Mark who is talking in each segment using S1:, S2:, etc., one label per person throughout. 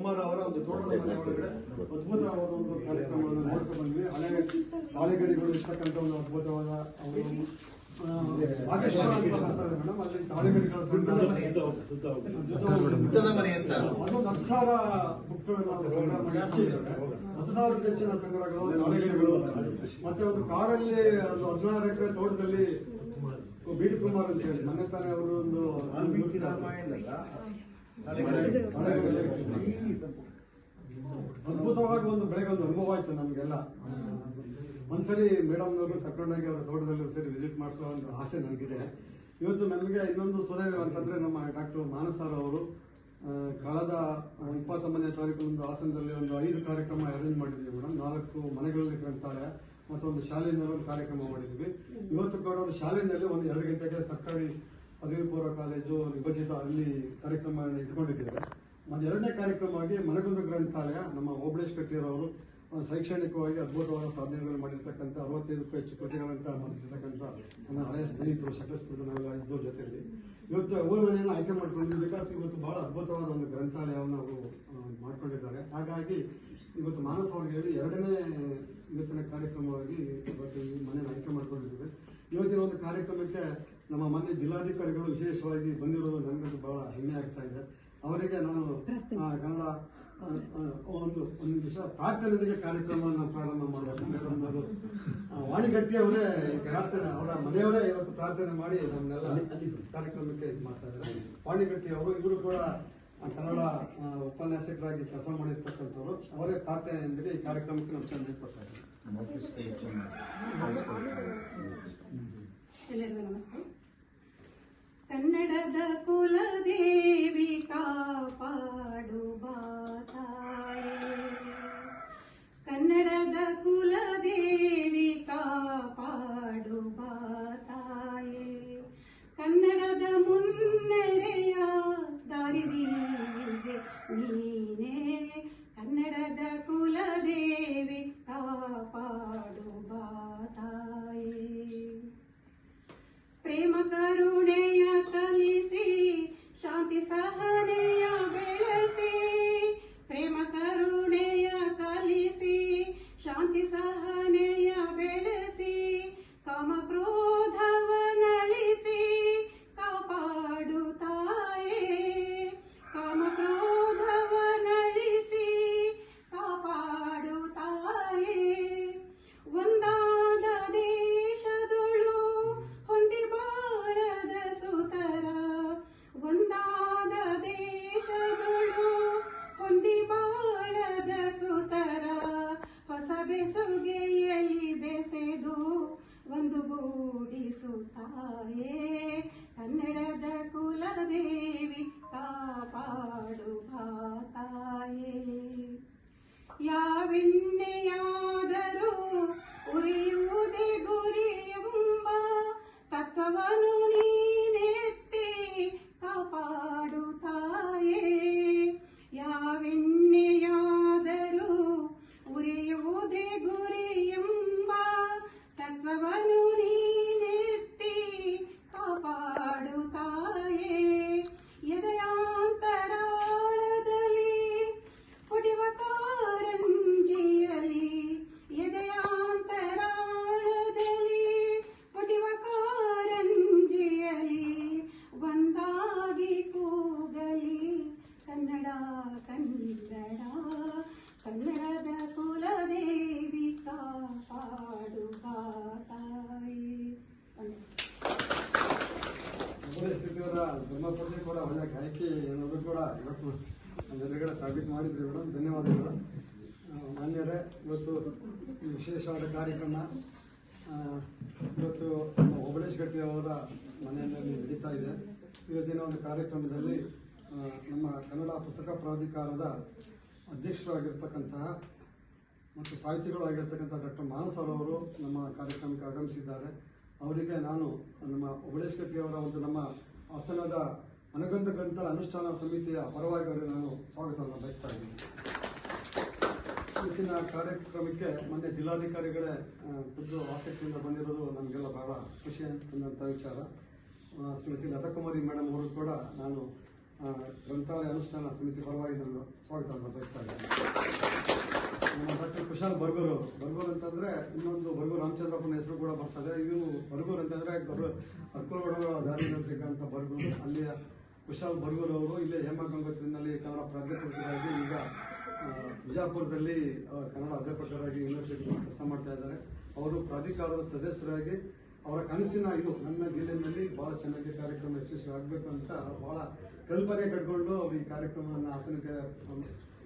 S1: ಕುಮಾರ್ ಅವರ ಒಂದು ತೋಟದ ಮನೆ ಒಳಗಡೆ ಅದ್ಭುತವಾದ ಒಂದು ಕಾರ್ಯಕ್ರಮವನ್ನು ನೋಡ್ಕೊಂಡು ಬಂದ್ವಿ. ಹಳೆ ತಾಳೆಗರಿಗಳು ಇರ್ತಕ್ಕಂಥ ಒಂದು ಅದ್ಭುತವಾದ ಅವರು ಆಕರ್ಷಣೆ ಅಂತ ಬರ್ತಾರೆ ಮೇಡಮ್. ಅಲ್ಲಿ ತಾಳೆಗರಿಗಳ ಒಂದು 10,000 ಬುಕ್ಗಳನ್ನು ಸಂಗ್ರಹ ಮಾಡಿ 10,000 ಹೆಚ್ಚಿನ ಸಂಗ್ರಹಗಳು ತಾಳೆಗರಿಗಳು. ಮತ್ತೆ ಒಂದು ಕಾಡಲ್ಲಿ ಒಂದು 16 ಎಕರೆ ತೋಟದಲ್ಲಿ ಬೀಡಿ ಕುಮಾರ್ ಅಂತ ಹೇಳಿ ಮೊನ್ನೆ ತಾನೇ ಅವರು ಒಂದು ಅದ್ಭುತವಾಗಿ ಒಂದು ಬೆಳಗ್ಗೆ ಒಂದು ಅನುಭವ ಆಯ್ತು ನಮಗೆಲ್ಲ. ಒಂದ್ಸರಿ ಮೇಡಮ್ ಅವರು ಕರ್ಕೊಂಡಾಗಿ ಅವರ ತೋಟದಲ್ಲಿ ಒಂದ್ಸರಿ ವಿಸಿಟ್ ಮಾಡಿಸೋ ಒಂದು ಆಸೆ ನನಗಿದೆ. ಇವತ್ತು ನಮಗೆ ಇನ್ನೊಂದು ಸುದೈವ ಅಂತಂದ್ರೆ ನಮ್ಮ ಡಾಕ್ಟರ್ ಮಾನಸಾರ್ ಅವರು ಕಳೆದ 29ನೇ ತಾರೀಕು ಹಾಸನದಲ್ಲಿ ಒಂದು 5 ಕಾರ್ಯಕ್ರಮ ಅರೇಂಜ್ ಮಾಡಿದ್ವಿ ಮೇಡಮ್. 4 ಮನೆಗಳಲ್ಲಿ ಗ್ರಂಥಾಲಯ ಮತ್ತೊಂದು ಶಾಲೆಯಿಂದ ಒಂದು ಕಾರ್ಯಕ್ರಮ ಮಾಡಿದ್ವಿ. ಇವತ್ತು ಕೂಡ ಒಂದು ಶಾಲೆಯಲ್ಲಿ ಒಂದು 2 ಗಂಟೆಗೆ ಸರ್ಕಾರಿ ಪದವಿ ಪೂರ್ವ ಕಾಲೇಜು ವಿಭಜಿತ ಅಲ್ಲಿ ಕಾರ್ಯಕ್ರಮ ಇಟ್ಕೊಂಡಿದ್ದೇವೆ. ಮತ್ತೆ 2ನೇ ಕಾರ್ಯಕ್ರಮವಾಗಿ ಮನಗುಂದ ಗ್ರಂಥಾಲಯ ನಮ್ಮ ಓಬಳೇಶ್ ಕಟ್ಟಿಯರವರು ಶೈಕ್ಷಣಿಕವಾಗಿ ಅದ್ಭುತವಾದ ಸಾಧನೆಗಳನ್ನು ಮಾಡಿರ್ತಕ್ಕಂಥ 65ಕ್ಕೂ ಹೆಚ್ಚು ಕೃತಿಗಳಂತ ಮಾಡಿರ್ತಕ್ಕಂಥ ನನ್ನ ಹಳೆಯ ಸ್ನೇಹಿತರು ಸಕಲೇಶ್ಪುರದ ನಾವೆಲ್ಲ ಇದ್ದವ್ರ ಜೊತೆಯಲ್ಲಿ ಇವತ್ತು ಅವ್ರ ಮನೆಯನ್ನು ಆಯ್ಕೆ ಮಾಡ್ಕೊಂಡಿದ್ವಿ. ಬಿಕಾಸ್ ಇವತ್ತು ಬಹಳ ಅದ್ಭುತವಾದ ಒಂದು ಗ್ರಂಥಾಲಯವನ್ನು ಅವರು ಮಾಡ್ಕೊಂಡಿದ್ದಾರೆ. ಹಾಗಾಗಿ ಇವತ್ತು ಮಾನಸ ಅವ್ರಿಗೆ ಹೇಳಿ 2ನೇ ಇವತ್ತಿನ ಕಾರ್ಯಕ್ರಮವಾಗಿ ಇವತ್ತು ಈ ಮನೆಯನ್ನು ಆಯ್ಕೆ ಮಾಡ್ಕೊಂಡಿದ್ದೀವಿ. ಇವತ್ತಿನ ಒಂದು ಕಾರ್ಯಕ್ರಮಕ್ಕೆ ನಮ್ಮ ಮನೆ ಜಿಲ್ಲಾಧಿಕಾರಿಗಳು ವಿಶೇಷವಾಗಿ ಬಂದಿರೋದು ನನಗಂತೂ ಬಹಳ ಹೆಮ್ಮೆ ಆಗ್ತಾ ಇದೆ. ಅವರಿಗೆ ನಾನು ಕನ್ನಡ ಒಂದು ನಿಮಿಷ ಪ್ರಾರ್ಥನೆಯೊಂದಿಗೆ ಕಾರ್ಯಕ್ರಮವನ್ನು ಪ್ರಾರಂಭ ಮಾಡಬೇಕು. ವಾಣಿಗಟ್ಟಿ ಅವರೇ ಪ್ರಾರ್ಥನೆ ಅವರ ಮನೆಯವರೇ ಇವತ್ತು ಪ್ರಾರ್ಥನೆ ಮಾಡಿ ನಮ್ಮನ್ನೆಲ್ಲ ಕಾರ್ಯಕ್ರಮಕ್ಕೆ ಇದು ಮಾಡ್ತಾ ಇದ್ದಾರೆ. ವಾಣಿಗಟ್ಟಿ ಅವರು ಇವರು ಕೂಡ ಕನ್ನಡ ಉಪನ್ಯಾಸಕರಾಗಿ ಕೆಲಸ ಮಾಡಿರ್ತಕ್ಕಂಥವ್ರು. ಅವರೇ ಪ್ರಾರ್ಥನೆಯೊಂದಿಗೆ ಈ ಕಾರ್ಯಕ್ರಮಕ್ಕೆ ನಮ್ಮ ಚೆಂದ ಕೊಡ್ತಾ ಇದ್ದಾರೆ.
S2: ಎಲ್ಲರಿಗೂ ನಮಸ್ತೆ. ಕನ್ನಡದ ಕುಲದೇವಿ ಕಾಪಾಡುವ ತಾಯೇ, ಕನ್ನಡದ ಕುಲದೇವಿ ಕಾಪಾಡುವ ತಾಯೇ, ಕನ್ನಡದ ಮುನ್ನಡೆಯ ದಾರಿದೀವಿಗೆ ನೀನೇ, ಕನ್ನಡದ ಕುಲದೇವಿ ಕಾಪಾಡುವ ತಾಯೇ. ಪ್ರೇಮ ಕರುಣೆಯ ಕಲಿಸಿ ಶಾಂತಿ ಸಹನೆಯ ಬೆಳೆಸಿ, ಪ್ರೇಮ ಕರುಣೆಯ ಕಲಿಸಿ ಶಾಂತಿ ಸಹನೆಯ ಬೆಳೆಸಿ, ಕಾಮ ಕ್ರೋಧವನಳಿಸಿ ಕಾಪಾಡು ತಾಯೇ, ಕಾಮ ಕ್ರೋಧವನಳಿಸಿ ಕಾಪಾಡು ತಾಯೇ. ಒಂದಾದ ದೇಶದೊಳು ಹೊಂದಿ ಬಾಳದ ಸುತರ, ಒಂದಾದ ದೇಶದೊಳು ಹೊಂದಿ ಬಾಳದ ಸುತರ, ಹೊಸ ಬೆಸುಗೆಯಲ್ಲಿ ಬೆಸೆದು ಒಂದು ಗೂಡಿಸುತ್ತಾಯೇ, ಕನ್ನಡದ ಕುಲದೇವಿ ಕಾಪಾಡುವ ತಾಯೇ. ಯಾವೆಣ್ಣೆಯಾದರೂ ಉರಿಯುವುದೇ ಗುರಿ ಎಂಬ ತತ್ವವನ್ನು ನೀನೆತ್ತಿ ಕಾಪಾಡು ತಾಯೇ, ಯಾವೆಣ್ಣೆಯಾದರೂ ಉರಿಯುವುದೇ ಗುರಿ ಎಂಬ ತತ್ವವನ್ನು ನೀನೆತ್ತಿ ಕಾಪಾಡು ತಾಯೇ. ಎದೆಯಾಂತರಾಳದಲ್ಲಿ ಪುಟಿವ ಕಾರಂಜಿಯಲಿ, ಎದೆಯಾಂತರಾಳದಲ್ಲಿ ಪುಟಿವ ಕಾರಂಜಿಯಲಿ ಒಂದಾಗಿ ಕೂಗಲಿ ಕನ್ನಡ ಕನ್ನಡ, ಕನ್ನಡದ ಕುಲದೇವಿ ಕಾಪಾಡುವ ತಾಯಿ. ಧರ್ಮಪೂರ್ತಿ ಕೂಡ ಒಳ್ಳೆ ಗಾಯಕಿ ಅನ್ನೋದು ಕೂಡ ಇವತ್ತು ನಮ್ಮೆಲ್ಲರಿಗೂ ಸಾಬೀತು ಮಾಡಿದ್ರಿ ಮೇಡಮ್. ಧನ್ಯವಾದಗಳು. ಮಾನ್ಯರೇ, ಇವತ್ತು ವಿಶೇಷವಾದ ಕಾರ್ಯಕ್ರಮ ಇವತ್ತು ಓಬಳೇಶ್ ಗಟ್ಟಿ ಅವರ ಮನೆಯಲ್ಲಿ ನಡೀತಾ ಇದೆ. ಇವತ್ತಿನ ಒಂದು ಕಾರ್ಯಕ್ರಮದಲ್ಲಿ ನಮ್ಮ ಕನ್ನಡ ಪುಸ್ತಕ ಪ್ರಾಧಿಕಾರದ ಅಧ್ಯಕ್ಷರಾಗಿರ್ತಕ್ಕಂತಹ ಮತ್ತು ಸಾಹಿತಿಗಳು ಆಗಿರ್ತಕ್ಕಂಥ ಡಾಕ್ಟರ್ ಮಾನಸರ್ ಅವರು ನಮ್ಮ ಕಾರ್ಯಕ್ರಮಕ್ಕೆ ಆಗಮಿಸಿದ್ದಾರೆ. ಅವರಿಗೆ ನಾನು ನಮ್ಮ ಓಬಳೇಶ್ ಗಟ್ಟಿ ಅವರ ಒಂದು ನಮ್ಮ ಹಾಸನದ ಮನಗುಂದ ಗ್ರಂಥ ಅನುಷ್ಠಾನ ಸಮಿತಿಯ ಪರವಾಗಿ ಅವರಿಗೆ ನಾನು ಸ್ವಾಗತವನ್ನು ಬಯಸ್ತಾ ಇದ್ದೀನಿ. ಇವತ್ತಿನ ಕಾರ್ಯಕ್ರಮಕ್ಕೆ ಮೊನ್ನೆ ಜಿಲ್ಲಾಧಿಕಾರಿಗಳೇ ಖುದ್ದು ಆಸಕ್ತಿಯಿಂದ ಬಂದಿರೋದು ನಮಗೆಲ್ಲ ಬಹಳ ಖುಷಿ ತಂದಂಥ ವಿಚಾರ. ಶ್ರೀಮತಿ ಲತಾಕುಮಾರಿ ಮೇಡಮ್ ಅವರು ಕೂಡ ನಾನು ಗ್ರಂಥಾಲಯ ಅನುಷ್ಠಾನ ಸಮಿತಿ ಪರವಾಗಿ ನಾನು ಸ್ವಾಗತವನ್ನು ಬಯಸ್ತಾ ಇದ್ದೇನೆ. ನಮ್ಮ ಡಾಕ್ಟರ್ ಕುಶಾಲ್ ಬರ್ಗೂರು ಅಂತಂದ್ರೆ ಇನ್ನೊಂದು ಬರ್ಗೂರು ರಾಮಚಂದ್ರಪ್ಪನ ಹೆಸರು ಕೂಡ ಬರ್ತದೆ. ಇದು ಬರ್ಗೂರು ಅಂತಂದ್ರೆ ಅರ್ಕಲಗೌಡರ ದಾರಿಯಲ್ಲಿ ಸಿಕ್ಕಂಥ ಬರ್ಗೂರು. ಅಲ್ಲಿಯ ಕುಶಾಲ್ ಬರ್ಗೂರು ಅವರು ಇಲ್ಲೇ ಹೇಮಾ ಗಂಗೋತ್ರಿನಲ್ಲಿ ಕನ್ನಡ ಪ್ರಾಧ್ಯಾಪಕರಾಗಿ ಈಗ ವಿಜಯಪುರದಲ್ಲಿ ಕನ್ನಡ ಅಧ್ಯಾಪಕರಾಗಿ ಯೂನಿವರ್ಸಿಟಿ ಕೆಲಸ ಮಾಡ್ತಾ ಇದ್ದಾರೆ. ಅವರು ಪ್ರಾಧಿಕಾರದ ಸದಸ್ಯರಾಗಿ ಅವರ ಕನಸಿನ ಇದು ನನ್ನ ಜಿಲ್ಲೆಯಲ್ಲಿ ಬಹಳ ಚೆನ್ನಾಗಿ ಕಾರ್ಯಕ್ರಮ ಯಶಸ್ವಿ ಆಗಬೇಕು ಅಂತ ಬಹಳ ಕಲ್ಪನೆ ಕಟ್ಕೊಂಡು ಅವರು ಈ ಕಾರ್ಯಕ್ರಮವನ್ನು ಆಧುನಿಕ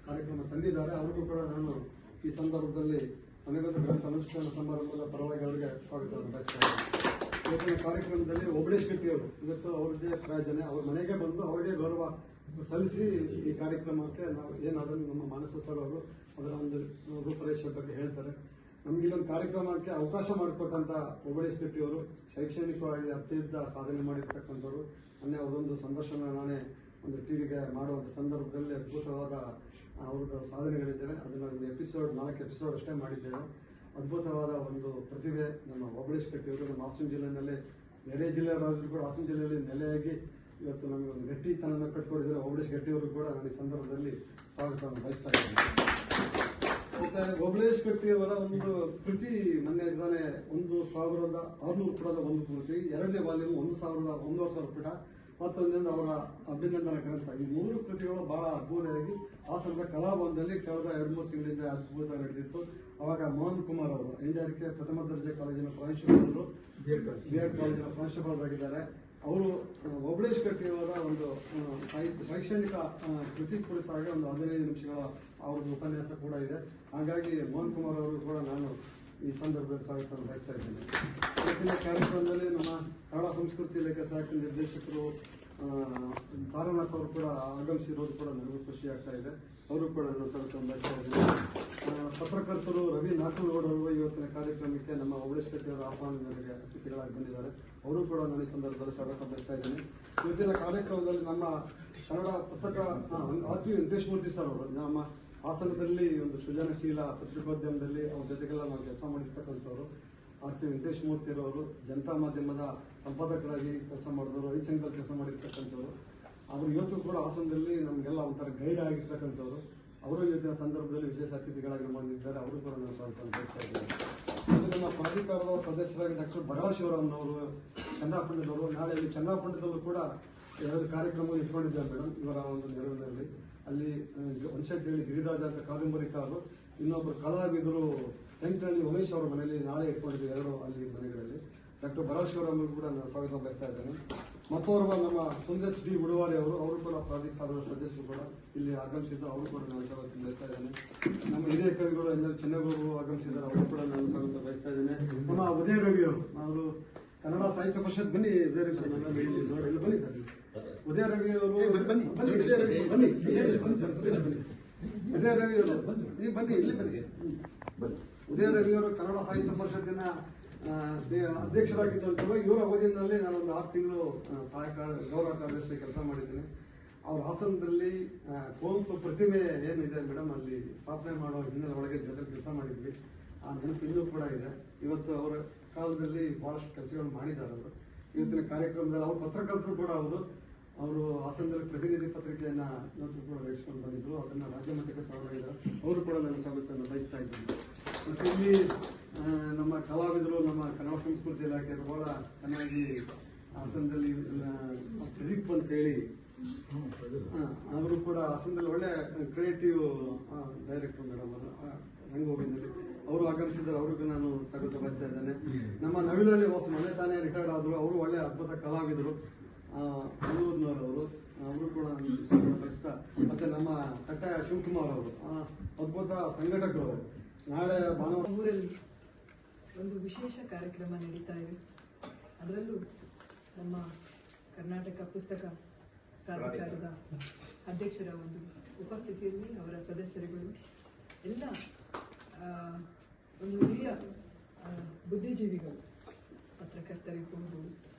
S2: ಕಾರ್ಯಕ್ರಮ ತಂದಿದ್ದಾರೆ. ಅವ್ರಿಗೂ ಕೂಡ ನಾನು ಈ ಸಂದರ್ಭದಲ್ಲಿ ಮನೆಗೊಂದು ಗ್ರಂಥ ಅನುಷ್ಠಾನ ಸಮಾರಂಭದ ಪರವಾಗಿ ಅವರಿಗೆ ಸ್ವಾಗತವನ್ನು ಬಯಸ್ತಾ ಇವತ್ತಿನ ಕಾರ್ಯಕ್ರಮದಲ್ಲಿ ಓಬಳೇಶ್ ಗಟ್ಟಿ ಅವರು ಇವತ್ತು ಅವ್ರದ್ದೇ ಪ್ರಾಯೋಜನೆ, ಅವ್ರ ಮನೆಗೆ ಬಂದು ಅವರಿಗೆ ಗೌರವ ಸಲ್ಲಿಸಿ ಈ ಕಾರ್ಯಕ್ರಮಕ್ಕೆ ನಾವು ಏನಾದರೂ ನಮ್ಮ ಮಾನಸ ಸರ್ ಅವರು ಅದರ ಒಂದು ರೂಪರೇಷೆ ಬಗ್ಗೆ ಹೇಳ್ತಾರೆ. ನಮ್ಗೆ ಇಲ್ಲೊಂದು ಕಾರ್ಯಕ್ರಮಕ್ಕೆ ಅವಕಾಶ ಮಾಡಿಕೊಟ್ಟಂತ ಓಬಳೇಶ್ ಗಟ್ಟಿ ಅವರು ಶೈಕ್ಷಣಿಕವಾಗಿ ಅತ್ಯಂತ ಸಾಧನೆ ಮಾಡಿರ್ತಕ್ಕಂಥವ್ರು. ಮೊನ್ನೆ ಅವರೊಂದು ಸಂದರ್ಶನ ನಾನೇ ಒಂದು ಟಿವಿಗೆ ಮಾಡುವಂಥ ಸಂದರ್ಭದಲ್ಲಿ ಅದ್ಭುತವಾದ ಅವ್ರದ್ದು ಸಾಧನೆಗಳಿದ್ದೇವೆ. ಅದನ್ನು ಒಂದು 4 ಎಪಿಸೋಡ್ ಅಷ್ಟೇ ಮಾಡಿದ್ದೇವೆ. ಅದ್ಭುತವಾದ ಒಂದು ಪ್ರತಿಭೆ ನಮ್ಮ ಓಬಳೇಶ್ ಗಟ್ಟಿ ಅವರು. ನಮ್ಮ ಹಾಸನ ಜಿಲ್ಲೆಯಲ್ಲೇ ಬೇರೆ ಜಿಲ್ಲೆಯವರಾದರೂ ಕೂಡ ಹಾಸನ ಜಿಲ್ಲೆಯಲ್ಲಿ ನೆಲೆಯಾಗಿ ಇವತ್ತು ನಮಗೆ ಒಂದು ಗಟ್ಟಿತನವನ್ನು ಕಟ್ಕೊಡಿದ್ದಾರೆ. ಓಬಳೇಶ್ ಗಟ್ಟಿ ಅವರು ಕೂಡ ನಾನು ಈ ಸಂದರ್ಭದಲ್ಲಿ ಸ್ವಾಗತವನ್ನು ಬಯಸ್ತಾ ಇದ್ದೇನೆ. ಮತ್ತೆ ಓಬಳೇಶ್ ಗಟ್ಟಿ ಅವರ ಒಂದು ಕೃತಿ ಮೊನ್ನೆ ಇದ್ದಾನೆ 1600 ಪುಟದ ಒಂದು ಕೃತಿ, 2ನೇ ವಾಲ್ಯೂಮ್ 1,000 ಪುಟ, ಮತ್ತೊಂದೊಂದು ಅವರ ಅಭಿನಂದನಾ ಗ್ರಂಥ. ಈ 3 ಕೃತಿಗಳು ಬಹಳ ಅದ್ಭುತವಾಗಿ ಹಾಸನದ ಕಲಾಭವನದಲ್ಲಿ ಕಳೆದ 2-3 ತಿಂಗಳಿಂದ ಅದ್ಭುತ ನಡೆದಿತ್ತು. ಅವಾಗ ಮೋಹನ್ ಕುಮಾರ್ ಅವರು NDRK ಪ್ರಥಮ ದರ್ಜೆ ಕಾಲೇಜಿನ ಪ್ರಾಂಶುಪಾಲರು, BEd ಕಾಲೇಜಿನ ಪ್ರಾಂಶುಪಾಲರಾಗಿದ್ದಾರೆ. ಅವರು ಓಬಳೇಶ್ ಗಟ್ಟಿ ಅವರ ಒಂದು ಶೈಕ್ಷಣಿಕ ಕೃತಿ ಕುರಿತಾಗಿ ಒಂದು 15 ನಿಮಿಷಗಳ ಅವ್ರದ್ದು ಉಪನ್ಯಾಸ ಕೂಡ ಇದೆ. ಹಾಗಾಗಿ ಮೋಹನ್ ಕುಮಾರ್ ಅವರು ಕೂಡ ನಾನು ಈ ಸಂದರ್ಭದಲ್ಲಿ ಸ್ವಾಗತವನ್ನು ಬಯಸ್ತಾ ಇದ್ದೇನೆ. ಇವತ್ತಿನ ಕಾರ್ಯಕ್ರಮದಲ್ಲಿ ನಮ್ಮ ಕನ್ನಡ ಸಂಸ್ಕೃತಿ ಇಲಾಖೆ ಸಹಾಯಕ ನಿರ್ದೇಶಕರು ತಾರನಾಥ್ ಅವರು ಕೂಡ ಆಗಮಿಸಿರೋದು ಕೂಡ ನನಗೂ ಖುಷಿ ಆಗ್ತಾ ಇದೆ. ಅವರು ಕೂಡ ನಾನು ಸ್ವಾಗತವನ್ನು ಬಯಸ್ತಾ ಇದ್ದೇನೆ. ಪತ್ರಕರ್ತರು ರವಿ ನಾಕಲಗೌಡ ಅವರು ಇವತ್ತಿನ ಕಾರ್ಯಕ್ರಮಕ್ಕೆ ನಮ್ಮ ಓಬಳೇಶ್ ಗಟ್ಟಿ ಅವರ ಆಹ್ವಾನ ನನಗೆ ಅತಿಥಿಗಳಾಗಿ ಬಂದಿದ್ದಾರೆ. ಅವರು ಕೂಡ ನಾನು ಈ ಸಂದರ್ಭದಲ್ಲಿ ಸ್ವಾಗತ ಬಯಸ್ತಾ ಇದ್ದೇನೆ. ಇವತ್ತಿನ ಕಾರ್ಯಕ್ರಮದಲ್ಲಿ ನಮ್ಮ ಕನ್ನಡ ಪುಸ್ತಕ RP ವೆಂಕಟೇಶ್ಮೂರ್ತಿ ಸರ್ ಅವರು ನಮ್ಮ ಹಾಸನದಲ್ಲಿ ಒಂದು ಸೃಜನಶೀಲ ಪತ್ರಿಕೋದ್ಯಮದಲ್ಲಿ ಅವ್ರ ಜೊತೆಗೆಲ್ಲ ನಾವು ಕೆಲಸ ಮಾಡಿರ್ತಕ್ಕಂಥವ್ರು. RP ವೆಂಕಟೇಶ್ಮೂರ್ತಿರವರು ಜನತಾ ಮಾಧ್ಯಮದ ಸಂಪಾದಕರಾಗಿ ಕೆಲಸ ಮಾಡಿದವರು, ಐಚಂಗದಲ್ಲಿ ಕೆಲಸ ಮಾಡಿರ್ತಕ್ಕಂಥವ್ರು. ಅವರು ಇವತ್ತು ಕೂಡ ಹಾಸನದಲ್ಲಿ ನಮಗೆಲ್ಲ ಒಂಥರ ಗೈಡ್ ಆಗಿರ್ತಕ್ಕಂಥವ್ರು. ಅವರು ಇವತ್ತಿನ ಸಂದರ್ಭದಲ್ಲಿ ವಿಶೇಷ ಅತಿಥಿಗಳಾಗಿ ಬಂದಿದ್ದಾರೆ. ಅವರು ಕೂಡ ನಾನು ಸ್ವಾಗತ ಬಯಸ್ತಾ ಇದ್ದೇನೆ. ಮತ್ತು ನಮ್ಮ ಪ್ರಾಧಿಕಾರದ ಸದಸ್ಯರಾಗಿ ಡಾಕ್ಟರ್ ಬರವ ಶಿವರಾಮ್ನವರು ಚನ್ನಪಟ್ಟಣದವರು. ನಾಳೆ ಇಲ್ಲಿ ಚನ್ನಪಟ್ಟಣದಲ್ಲೂ ಕೂಡ 2 ಕಾರ್ಯಕ್ರಮ ಇಟ್ಕೊಂಡಿದ್ದಾರೆ ಮೇಡಮ್ ಇವರ ಒಂದು ನೆರವಿನಲ್ಲಿ. ಅಲ್ಲಿ ಒಂದ್ಸೆಟ್ಟಲ್ಲಿ ಗಿರಿರಾಜ ಅಂತ ಕಾದಂಬರಿಕಾರರು, ಇನ್ನೊಬ್ಬರು ಕಲಾವಿದರು ಟೆಂಕ್ನಲ್ಲಿ ಉಮೇಶ್ ಅವರ ಮನೆಯಲ್ಲಿ ನಾಳೆ ಇಟ್ಕೊಂಡಿದ್ದೀವಿ 2 ಅಲ್ಲಿ ಮನೆಗಳಲ್ಲಿ. ಡಾಕ್ಟರ್ ಬರವ ಶಿವರಾಮ್ ಕೂಡ ನಾನು ಸ್ವಾಗತ ಬಯಸ್ತಾ ಇದ್ದೇನೆ. ಮತ್ತೋರ್ವ ನಮ್ಮ ಸುಂದರ್ ಡಿ ಉಡುವಾರಿ ಅವರು ಕೂಡ ಪ್ರಾಧಿಕಾರದ ಸದಸ್ಯರು ಕೂಡ ಇಲ್ಲಿ ಆಗಮಿಸಿದ್ದು. ಅವರು ಕೂಡ ನಾನು ಸ್ವಾಗತ ಬಯಸ್ತಾ ಇದ್ದೇನೆ. ನಮ್ಮ ಹಿರಿಯ ಕವಿಗಳು ಎಲ್ಲರೂ ಚೆನ್ನಗೌಡರು ಆಗಮಿಸಿದ್ದಾರೆ. ಅವರು ಕೂಡ ನಾನು ಸ್ವಾಗತ ಬಯಸ್ತಾ ಇದ್ದೇನೆ. ನಮ್ಮ ಉದಯ ರವಿ ಅವರು ಕನ್ನಡ ಸಾಹಿತ್ಯ ಪರಿಷತ್ ಬನ್ನಿ. ಉದಯ ರವಿ ನೋಡಿ ಬನ್ನಿ ಸರ್. ಉದಯ ರವಿ ಅವರು ಬನ್ನಿ ಉದಯ ರವಿ ಬನ್ನಿ ಉದಯ ರವಿ ಅವರು ಬನ್ನಿ ಇಲ್ಲಿ ಬನ್ನಿ. ಉದಯ ರವಿ ಅವರು ಕನ್ನಡ ಸಾಹಿತ್ಯ ಪರಿಷತ್ತಿನ ಅಧ್ಯಕ್ಷರಾಗಿದ್ದಂಥವ್ರು. ಇವರ ಅವಧಿಯಲ್ಲಿ ನಾನೊಂದು 6 ತಿಂಗಳು ಸಹಾಯಕ ಗೌರವ ಕಾರ್ಯದರ್ಶಿ ಕೆಲಸ ಮಾಡಿದ್ದೀನಿ. ಅವ್ರ ಹಾಸನದಲ್ಲಿ ಕುವೆಂಪು ಪ್ರತಿಮೆ ಏನಿದೆ ಮೇಡಮ್ ಅಲ್ಲಿ ಸ್ಥಾಪನೆ ಮಾಡೋ ಹಿನ್ನೆಲೆ ಒಳಗೆ ಜೊತೆ ಕೆಲಸ ಮಾಡಿದ್ವಿ. ಆ ನೆನಪು ಇನ್ನೂ ಕೂಡ ಇದೆ. ಇವತ್ತು ಅವರ ಕಾಲದಲ್ಲಿ ಬಹಳಷ್ಟು ಕೆಲಸಗಳು ಮಾಡಿದ್ದಾರೆ ಅವರು. ಇವತ್ತಿನ ಕಾರ್ಯಕ್ರಮದಲ್ಲಿ ಅವರು ಪತ್ರಕರ್ತರು ಕೂಡ ಅವರು ಹಾಸನದಲ್ಲಿ ಪ್ರತಿನಿಧಿ ಪತ್ರಿಕೆಯನ್ನ ಇವತ್ತು ಕೂಡ ನಡೆಸ್ಕೊಂಡು ಬಂದಿದ್ರು. ಅದನ್ನ ರಾಜ್ಯ ಮಟ್ಟಕ್ಕೆ ತಗೊಂಡಿದ್ದಾರೆ. ಅವರು ಕೂಡ ನನ್ನ ಸ್ವಾಗತವನ್ನು ಬಯಸ್ತಾ ಇದ್ದೀನಿ. ಮತ್ತು ಇಲ್ಲಿ ನಮ್ಮ ಕಲಾವಿದರು ನಮ್ಮ ಕನ್ನಡ ಸಂಸ್ಕೃತಿ ಇಲಾಖೆ ಬಹಳ ಚೆನ್ನಾಗಿ ಹಾಸನದಲ್ಲಿ ಪ್ರದೀಪ್ ಅಂತ ಹೇಳಿ ಅವರು ಕೂಡ ಹಾಸನದಲ್ಲಿ ಒಳ್ಳೆ ಕ್ರಿಯೇಟಿವ್ ಡೈರೆಕ್ಟರ್ ಮೇಡಮ್ ಅವರು ರಂಗೋಬಿನಲ್ಲಿ ಅವರು ಆಗಮಿಸಿದ್ದಾರೆ. ಅವ್ರಿಗೂ ನಾನು ಸ್ವಾಗತ ಬಯಸ್ತಾ ಇದ್ದೇನೆ. ನಮ್ಮ ನವಿಲಲ್ಲಿ ಹೊಸ ಮನೆ ತಾನೇ ರಿಟೈರ್ಡ್ ಆದರು. ಅವರು ಒಳ್ಳೆ ಅದ್ಭುತ ಕಲಾವಿದರು ಅವರು ಕೂಡ ಸ್ವಾಗತ ಬಯಸ್ತಾ. ಮತ್ತೆ ನಮ್ಮ ಕಟ್ಟಾಯ ಶಿವಕುಮಾರ್ ಅವರು ಅದ್ಭುತ ಸಂಘಟಕರು. ನಾಳೆ ಭಾನುವಾರ
S3: ಊರಲ್ಲಿ ಒಂದು ವಿಶೇಷ ಕಾರ್ಯಕ್ರಮ ನಡೀತಾ ಇದೆ. ಅದರಲ್ಲೂ ನಮ್ಮ ಕರ್ನಾಟಕ ಪುಸ್ತಕ ಪ್ರಾಧಿಕಾರದ ಅಧ್ಯಕ್ಷರ ಒಂದು ಉಪಸ್ಥಿತಿಯಲ್ಲಿ ಅವರ ಸದಸ್ಯರುಗಳು ಎಲ್ಲ ಒಂದು ಹಿರಿಯ ಬುದ್ಧಿಜೀವಿಗಳು, ಪತ್ರಕರ್ತರಿರ್ಬೋದು,